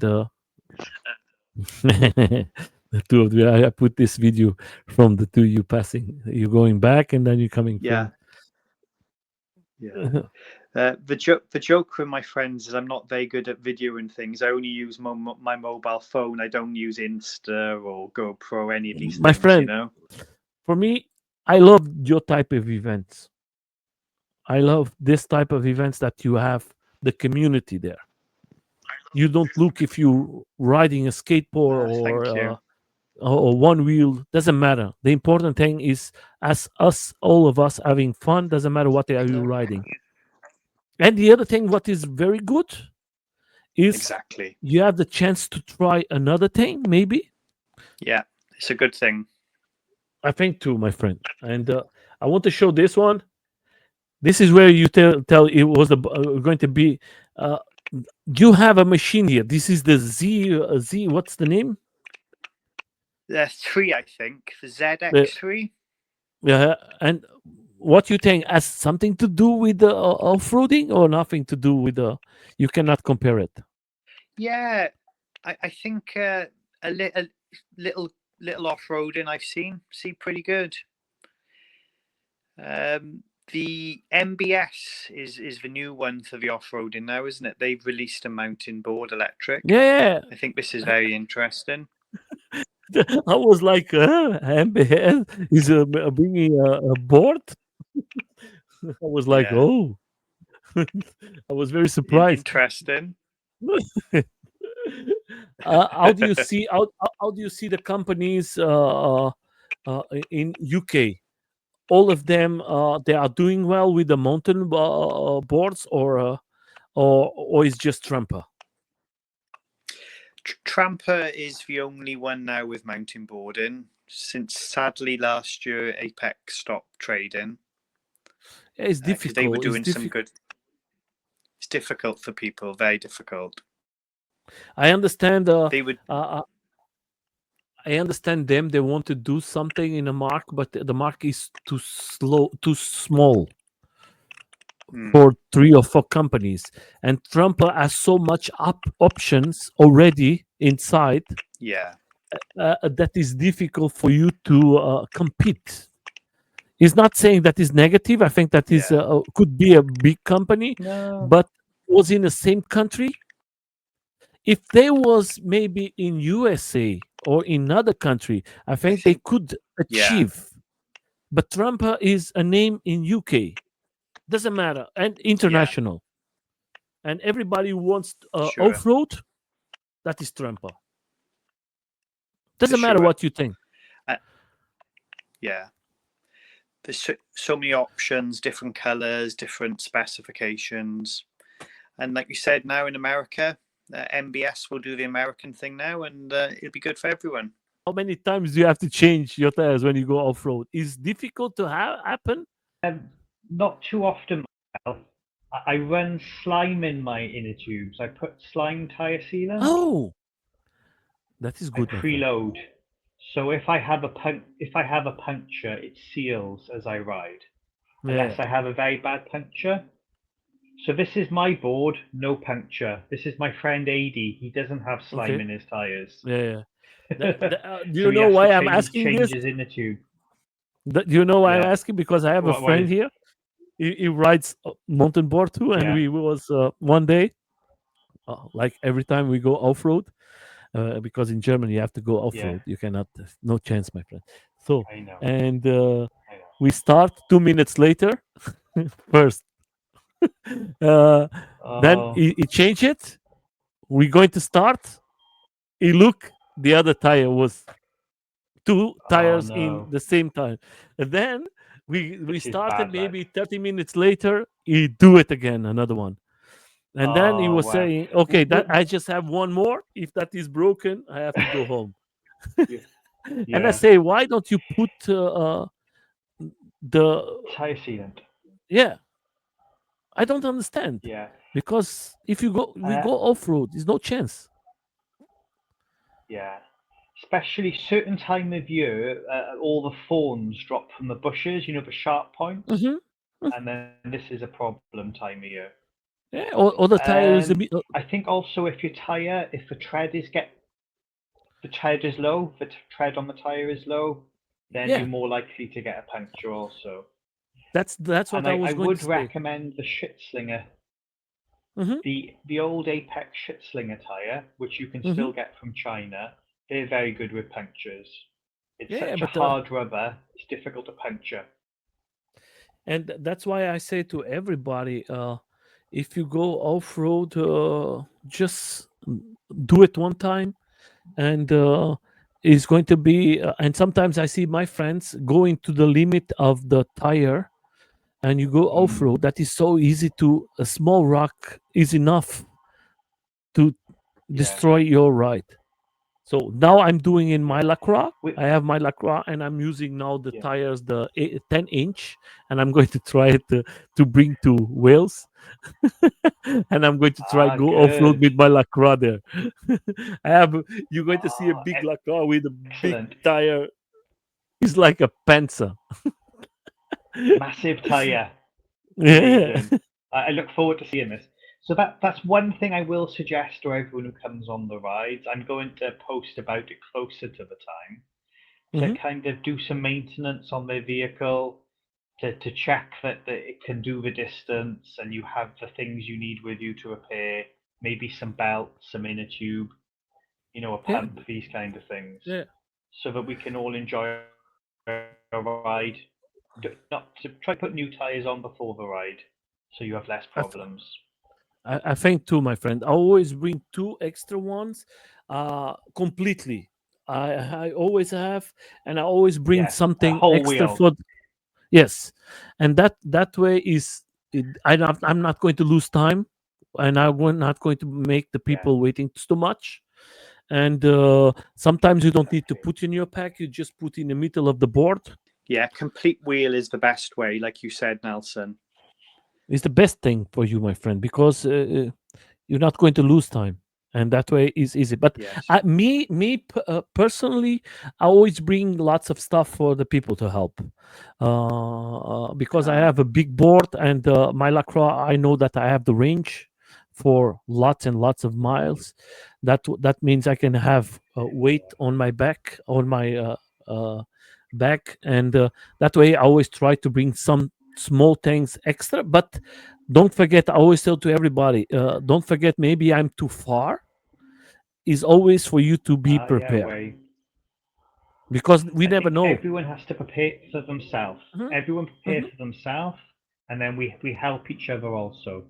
the two of you, I put this video from the two you passing. You going back, and then you coming Yeah, from. yeah. The joke with my friends is I'm not very good at videoing things. I only use my mobile phone. I don't use Insta or GoPro, any of these My things, you friend, know? for me, I love your type of events. I love this type of events that you have the community there. You don't look if you riding a skateboard Thank you. or one wheel. Doesn't matter. The important thing is as us, all of us having fun. Doesn't matter what are you riding. And the other thing, what is very good, is Exactly. you have the chance to try another thing. Maybe Yeah, it's a good thing. I think too, my friend. And I want to show this one. This is where you tell it was going to be. Uh, you have a machine here. This is the Z. What's the name? There's 3, I think. The The ZX3. Yeah, and what you think has something to do with the off-roading or nothing to do with the? You cannot compare it. Yeah, I think a little off-roading I've seen. See, pretty good. The MBS is the new one for the off-roading now, isn't it? They've released a mountain board electric. Yeah, I think this is very interesting. I was like, MBS is bringing a board. I was like, Yeah, oh, I was very surprised. interesting. How do you see how do you see the companies in UK? All of them they are doing well with the mountain boards, or is just Trumper? Tramper is the only one now with mountain boarding, since sadly last year Apex stopped trading Yeah, it's because they were difficult. It's doing some difficult. good. It's difficult for people, very difficult. I understand. They would, I understand them. They want to do something in the mark, but the mark is too slow, too small for 3 or 4 companies. And Trump has so much options already inside yeah, that is difficult for you to compete. He's not saying that is negative. I think that is yeah, could be a big company, no, but was in the same country. If they was maybe in USA or in another country, I I think they think, could yeah, achieve. But Trump is a name in UK. Doesn't matter, and yeah, international, and everybody wants sure, off road. That is Trump. for Doesn't matter sure. what you think. Yeah, there's so many options, different colors, different specifications, and like you said, now in America, MBS will do the American thing now, and it'll be good for everyone. How many times do you have to change your tires when you go off road? It's difficult to happen. Not too often. I run slime in my inner tubes. I put slime tire sealant. Oh, that is I good, my friend. preload. So if I have a puncture, it seals as I ride, Yeah, unless I have a very bad puncture. So this is my board, no puncture. This is my friend AD. He doesn't have slime okay. in his tires. Yeah, yeah. Do So you he know has to why I'm change asking this? his inner tube. Do you know why I'm Yeah. asking? Because I have a What friend is here. He rides mountain board too, and yeah, we was one day, like every time we go off road, because in Germany you have to go off yeah, road. You cannot, no chance, my friend. So, I know. and I know. we start 2 minutes later. First, uh, then Oh, he changed it. We're going to start. He look, the other tire was 2 tires in no. the same time, and then we This is started bad luck. maybe 30 minutes later. He do it again, another one. And then he Oh, was wow. saying, okay, that W- I just have one more. If that is broken, I have to go home. yeah, And I yeah. say, why don't you put the, Tire sealant. yeah, I don't understand. Yeah. Because if you go, we Uh, go off road, there's no chance. yeah. Especially certain time of year, all the thorns drop from the bushes, the sharp points, Hmm. and then this is a problem time of year. Yeah, or the tire is a bit, I think also if your tire, if the tread is low, the tread on the tire is low, then yeah, you're more likely to get a puncture also. That's what And I I was going would to say. recommend the Schützlinger, Hmm. the old Apex Schützlinger tire, which you can Hmm. still get from China. They're very good with punctures. It's Yeah, such a but hard rubber; it's difficult to puncture. and that's why I say to everybody, if you go off road, just do it one time, and it's going to be. And sometimes I see my friends going to the limit of the tire, and you go off Mm, road. That is so easy to a small rock is enough to yeah, destroy your ride. So now I'm doing in my yeah. Lacroix. We, I have my Lacroix, and I'm using now the yeah. tires, the 10-inch, and I'm going to try it to bring to Wales, and I'm going to try Ah, go off road good. with my Lacroix there. I have you're going to see a Ah, big Lacroix with a big excellent. tire. It's like a Panzer. Massive tire. Yeah. Amazing. I look forward to seeing this. So that's one thing I will suggest to everyone who comes on the rides. I'm going to post about it closer to the time to Hmm. kind of do some maintenance on their vehicle, to check that it can do the distance and you have the things you need with you to repair, maybe some belts, some inner tube, a Yeah. pump, these kind of things, Yeah. so that we can all enjoy a ride. Not to try to put new tires on before the ride, so you have less I, th- problems. I think too, my friend. I always bring two extra ones, completely. I always have, and I always bring Yeah, a something whole extra wheel. for. Yes, and that way is I'm not going to lose time, and not going to make the Yeah, people waiting too much. And sometimes you don't need to exactly. put in your pack; you just put in the middle of the board. Yeah, complete wheel is the best way, like you said, Nelson. It's the best thing for you, my friend, because you're not going to lose time, and that way is easy. But Yes. personally, I always bring lots of stuff for the people to help, because I Ah, have a big board, and my Lacroix, I know that I have the range for lots and lots of miles. That means I can have weight on my back, on my back, and that way I always try to bring some small things extra. But don't forget, I always tell to everybody, don't forget, maybe I'm too far, is always for you to be Yeah, prepared, way. because we I never think know. everyone has to prepare for themselves. Mhm, Everyone prepare mhm. for themselves, and then we help each other also.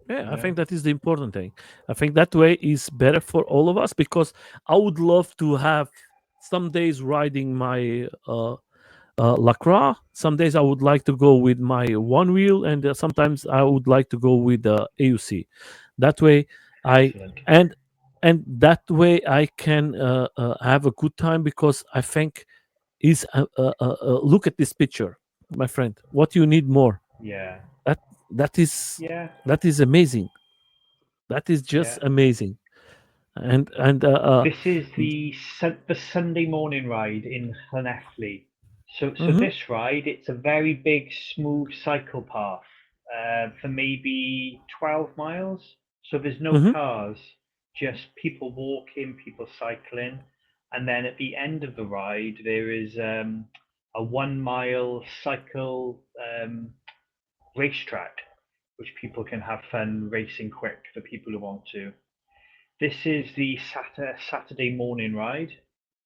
Yeah, You I think know. that is the important thing. I think that way is better for all of us, because I would love to have some days riding my Lacroix. Some days I would like to go with my one wheel, and sometimes I would like to go with the AUC. That way, I Excellent. and that way I can have a good time, because I think is look at this picture, my friend. What you need more? Yeah. That that is Yeah. that is amazing. That is Yeah. just amazing. And This is the Sunday morning ride in Llanelli. So mhm, this ride, it's a very big, smooth cycle path for maybe 12 miles. So there's no mhm, cars, just people walking, people cycling, and then at the end of the ride, there is a 1 mile cycle racetrack, which people can have fun racing quick for people who want to. This is the Saturday morning ride.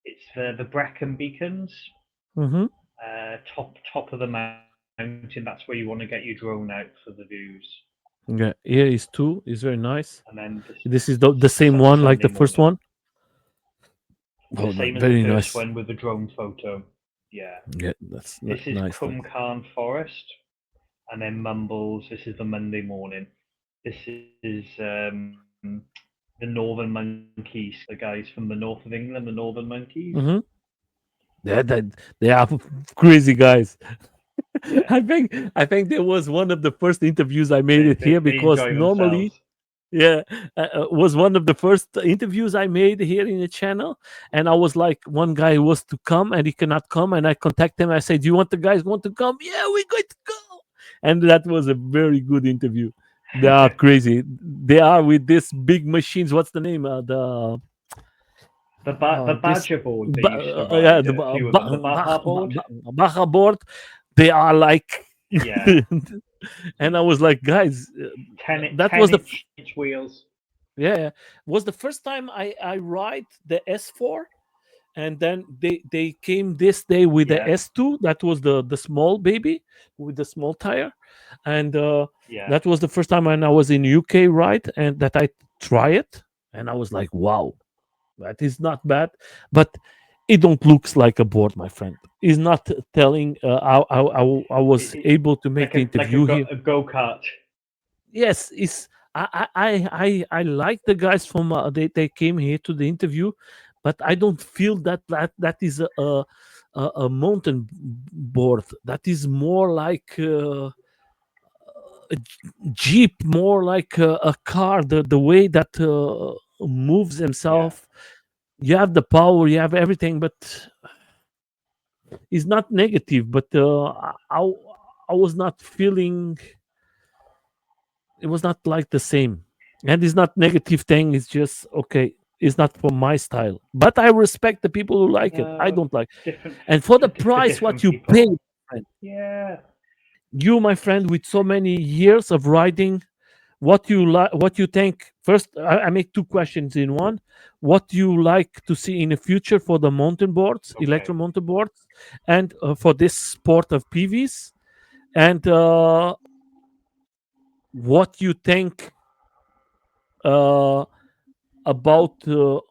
It's the Brecon Beacons, mhm. top of the mountain. That's where you want to get your drone out for the views. Yeah, here is two. Is very nice. And then This is the same the one like Sunday the first morning, one. the Oh, same as the very first nice. one with the drone photo. Yeah. Yeah, that's This is nice. Nice. Cwmcarn Forest, and then Mumbles. This is the Monday morning. This is the Northern Monkeys, the guys from the north of England, the Northern Monkeys. Mhm. They are crazy guys. Yeah, I think there was one of the first interviews I made it here, they because enjoy normally, themselves. yeah, was one of the first interviews I made here in the channel, and I was like, one guy was to come and he cannot come, and I contact him. I said, "Do you want the guys want to come?" Yeah, we're going to go, and that was a very good interview. They are crazy. They are with this big machines. What's the name? The This Badger board they used to yeah, ride, the a few of them. The Baja board. Baja board. They are like Yeah. And I was like, guys, 10, that 10 was the inch wheels. yeah, was the first time I ride the S4, and then they came this day with the Yeah. S2. That was the small baby with the small tire, and Yeah. that was the first time when I was in UK, right, and that I try it, and I was like, wow, that is not bad, but it don't looks like a board, my friend. Is not telling. I was It, able to make the interview here. a go-kart. Yes, it's I like the guys from they came here to the interview, but I don't feel that is a mountain board. That is more like a jeep, more like a car. The way that moves Yeah. himself. You have the power, you have everything, but it's not negative. But I was not feeling. It was not like the same, and it's not negative thing. It's just okay. It's not for my style, but I respect the people who like it. I No, don't like, different and for the for price what different you pay, people. friend, Yeah. you, my friend, with so many years of riding, what you like, what you think. First, I make two questions in one. What do you like to see in the future for the mountain boards, Okay. electro mountain boards, and for this sport of PVs, and what you think uh, about the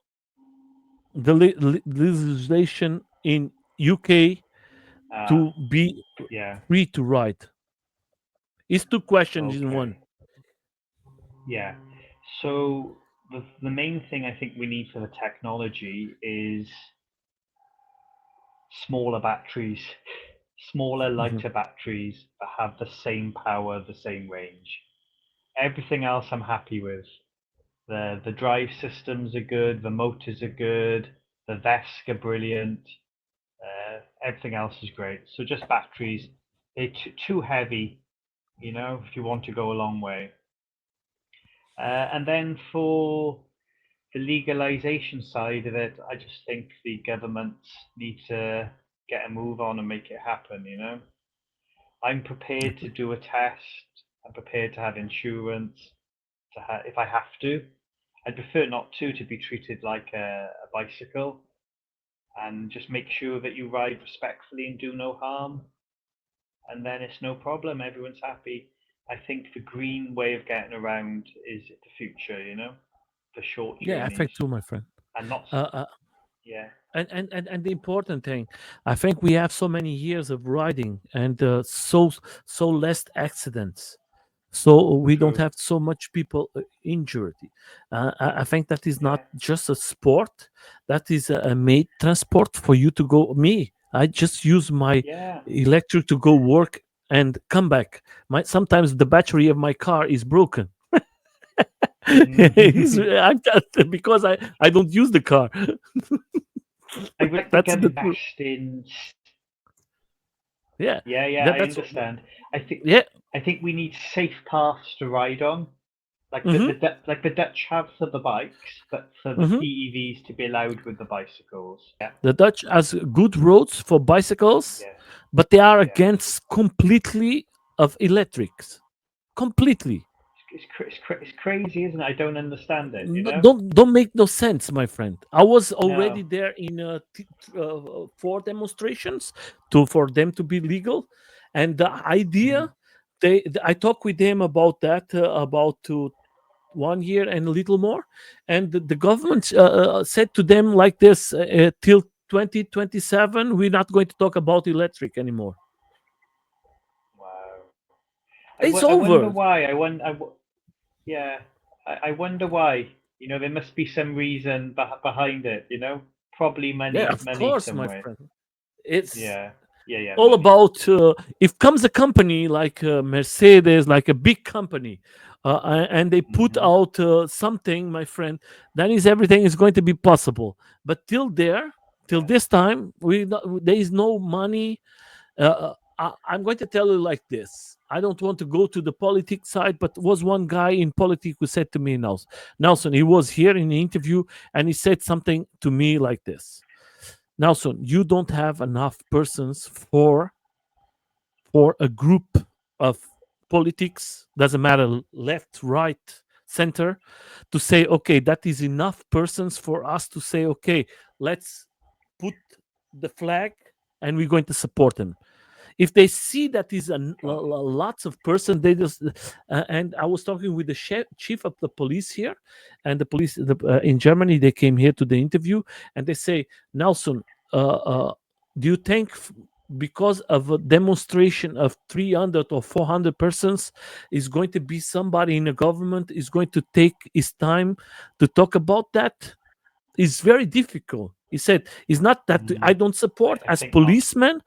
legislation in UK Uh, to be yeah. free to ride? It's two questions in one. Okay. Yeah. So the main thing I think we need for the technology is smaller batteries, smaller, Mhm. lighter batteries that have the same power, the same range. Everything else I'm happy with. The drive systems are good, the motors are good, the VESC are brilliant. Everything else is great. So just batteries, they're too heavy, if you want to go a long way. And then for the legalization side of it, I just think the governments need to get a move on and make it happen. I'm prepared to do a test. I'm prepared to have insurance if I have to. I'd prefer not to be treated like a bicycle, and just make sure that you ride respectfully and do no harm, and then it's no problem. Everyone's happy. I think the green way of getting around is the future, the short Yeah, I journeys, think too, my friend. and not, Uh, uh, yeah, and the important thing, I think we have so many years of riding and so less accidents. So we don't true, have so much people injured. I think that is not yeah, just a sport. That is a made transport for you to go. Me, I just use my yeah. electric to go work and come back. Sometimes the battery of my car is broken. Because I don't use the car. I would like to That's get the truth. invest in. Yeah. Yeah, yeah, That I that's understand. I think yeah. I think we need safe paths to ride on, like Hmm. like the Dutch have for the bikes, but for the Hmm. PEVs to be allowed with the bicycles. Yeah. The Dutch has good roads for bicycles, Yes. but they are Yeah. against completely of electrics. Completely. It's crazy, isn't it? I don't understand it. Don't make no sense, my friend. I was already No. there in 4 demonstrations to for them to be legal, and the idea Mhm. I talked with them about that about 1 year and a little more, and the government said to them like this till 2027 we're not going to talk about electric anymore. Wow. It's I wonder over. why. Yeah. I wonder why. There must be some reason behind it. Probably Yeah, money, of money course, my somewhere. friend. It's Yeah. Yeah, yeah, all money. about if comes a company like Mercedes, like a big company, and they put Hmm. out something, my friend, then is everything is going to be possible. But till Yeah. this time, there is no money. I'm going to tell you like this. I don't want to go to the politics side, but was one guy in politics who said to me, Nelson, he was here in the interview, and he said something to me like this. Nelson, you don't have enough persons for a group of politics, doesn't matter left, right, center, to say, okay, that is enough persons for us to say, okay, let's put the flag and we're going to support them. If they see that is lots of person, they just and I was talking with the chief of the police here, and the police in Germany, they came here to the interview, and they say, Nelson, do you think because of a demonstration of 300 or 400 persons is going to be somebody in the government is going to take his time to talk about that? It's very difficult. He said, it's not that I don't support I as think not. policemen.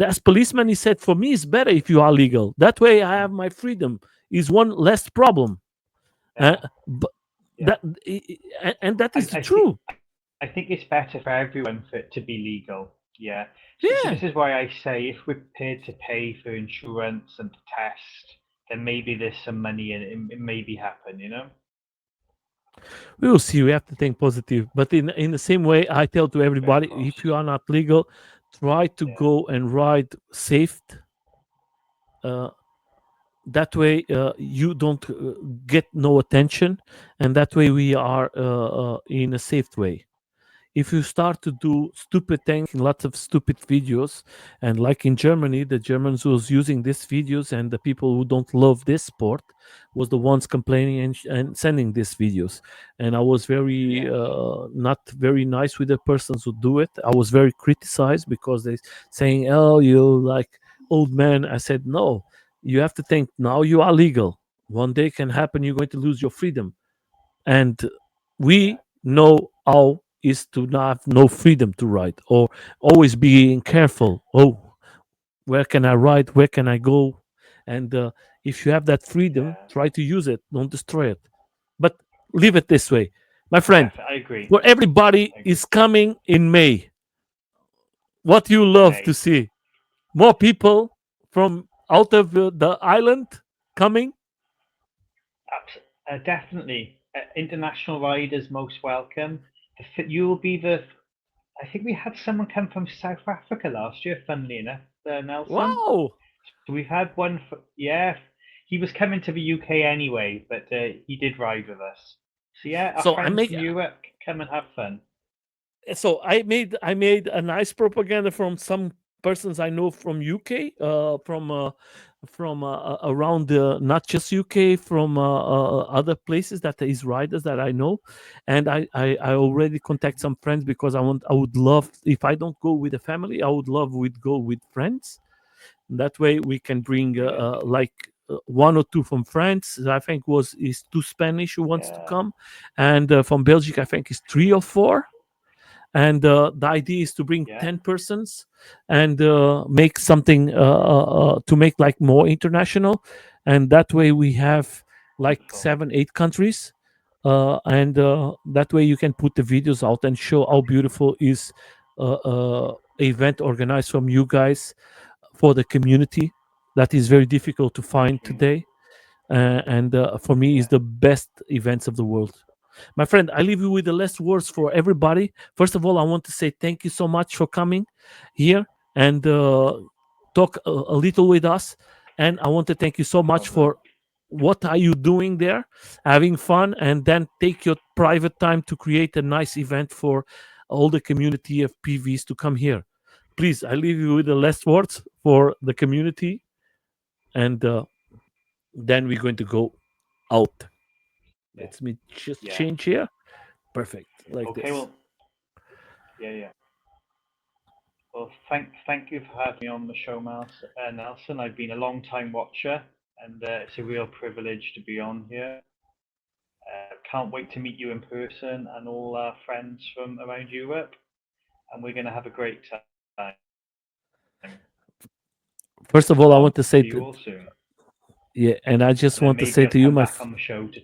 As policeman, he said, for me, it's better if you are legal. That way, I have my freedom. Is one less problem. But Yeah. and that is I true. I think it's better for everyone for it to be legal. Yeah. So Yeah. this is why I say if we're prepared to pay for insurance and to test, then maybe there's some money in it. It maybe happen, you know? We will see. We have to think positive. But in the same way, I tell to everybody, if you are not legal, try to Yeah. go and ride safe. That way, you don't get no attention, and that way we are in a safe way. If you start to do stupid things, lots of stupid videos, and like in Germany, the Germans was using these videos, and the people who don't love this sport was the ones complaining and sending these videos. And I was very not very nice with the persons who do it. I was very criticized because they saying, "Oh, you like old man." I said, "No, you have to think now. You are legal. One day can happen. You're going to lose your freedom." And we know how is to not have no freedom to write or always being careful. Oh, where can I write? Where can I go? And if you have that freedom, try to use it. Don't destroy it. But leave it this way, my friend. I agree. Where everybody is coming in May. What you love to see? More people from out of the island coming. Definitely. International riders most welcome. You'll be the. I think we had someone come from South Africa last year, funnily enough, Nelson. Wow. So we've had one. He was coming to the UK anyway, but he did ride with us. So yeah, our friends from Europe, come and have fun. So I made a nice propaganda from some persons I know from UK, from around not just UK, from other places that is riders that I know, and I already contact some friends because I would love, if I don't go with the family, I would love we'd go with friends. That way we can bring like one or two from France. I think is two Spanish who wants to come, and from Belgium I think is 3 or 4. And the idea is to bring 10 persons and make something to make like more international, and that way we have like 7-8 countries, and that way you can put the videos out and show how beautiful is event organized from you guys for the community that is very difficult to find today, and for me is the best events of the world. My friend, I leave you with the last words for everybody. First of all, I want to say thank you so much for coming here and talk a little with us. And I want to thank you so much for what are you doing there, having fun, and then take your private time to create a nice event for all the community of PVs to come here. Please, I leave you with the last words for the community, and then we're going to go out. Let me just change here. Perfect. Like this. Well, yeah. Well, thank you for having me on the show, Nelson. I've been a long time watcher, and it's a real privilege to be on here. Can't wait to meet you in person and all our friends from around Europe, and we're going to have a great time. First of all, I want to say to you all soon. Yeah, and I just want to say to you, my back on the show to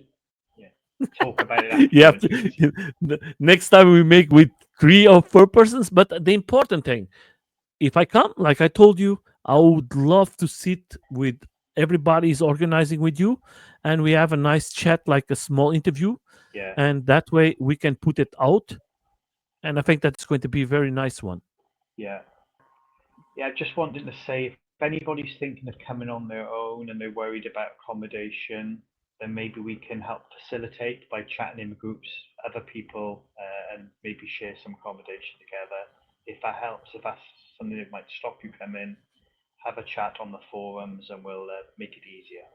talk about it. You have to, next time we make with 3 or 4 persons. But the important thing, if I come, like I told you, I would love to sit with everybody is organizing with you, and we have a nice chat, like a small interview. Yeah. And that way we can put it out, and I think that's going to be a very nice one. Yeah. Yeah, I just wanted to say if anybody's thinking of coming on their own and they're worried about accommodation, then maybe we can help facilitate by chatting in groups, other people, and maybe share some accommodation together. If that helps, if that's something that might stop you coming, have a chat on the forums and we'll make it easier.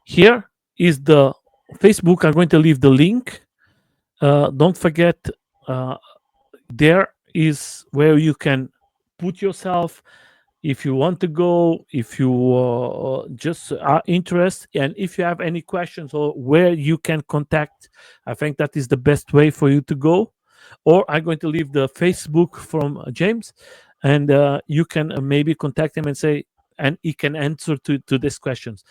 Here is the Facebook. I'm going to leave the link. Don't forget, there is where you can put yourself if you want to go, if you just are interested, and if you have any questions or where you can contact. I think that is the best way for you to go. Or I'm going to leave the Facebook from James, and you can maybe contact him and say, and he can answer to these questions.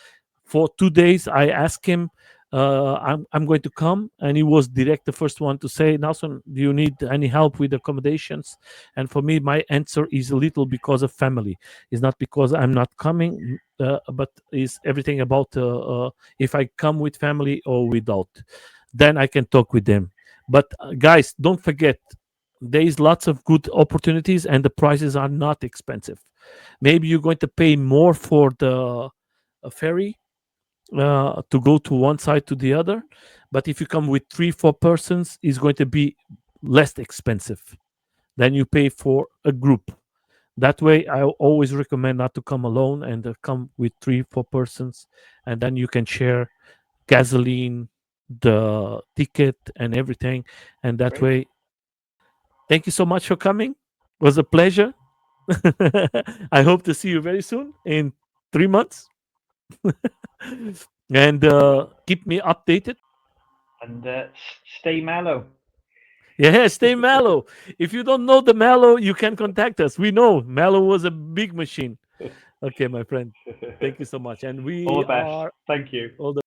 For 2 days, I asked him, I'm going to come, and he was direct the first one to say, Nelson, do you need any help with accommodations? And for me, my answer is a little because of family. It's not because I'm not coming, but is everything about if I come with family or without. Then I can talk with them. But guys, don't forget, there is lots of good opportunities, and the prices are not expensive. Maybe you're going to pay more for the ferry to go to one side to the other, but if you come with 3-4 persons, it's going to be less expensive than you pay for a group. That way, I always recommend not to come alone and come with 3-4 persons, and then you can share gasoline, the ticket, and everything. And that Great. way, thank you so much for coming. It was a pleasure. I hope to see you very soon in 3 months. And keep me updated. And stay mellow. Yeah, stay Mallow. If you don't know the Mallow, you can contact us. We know Mallow was a big machine. Okay, my friend. Thank you so much. And we All the best. are Thank you. all the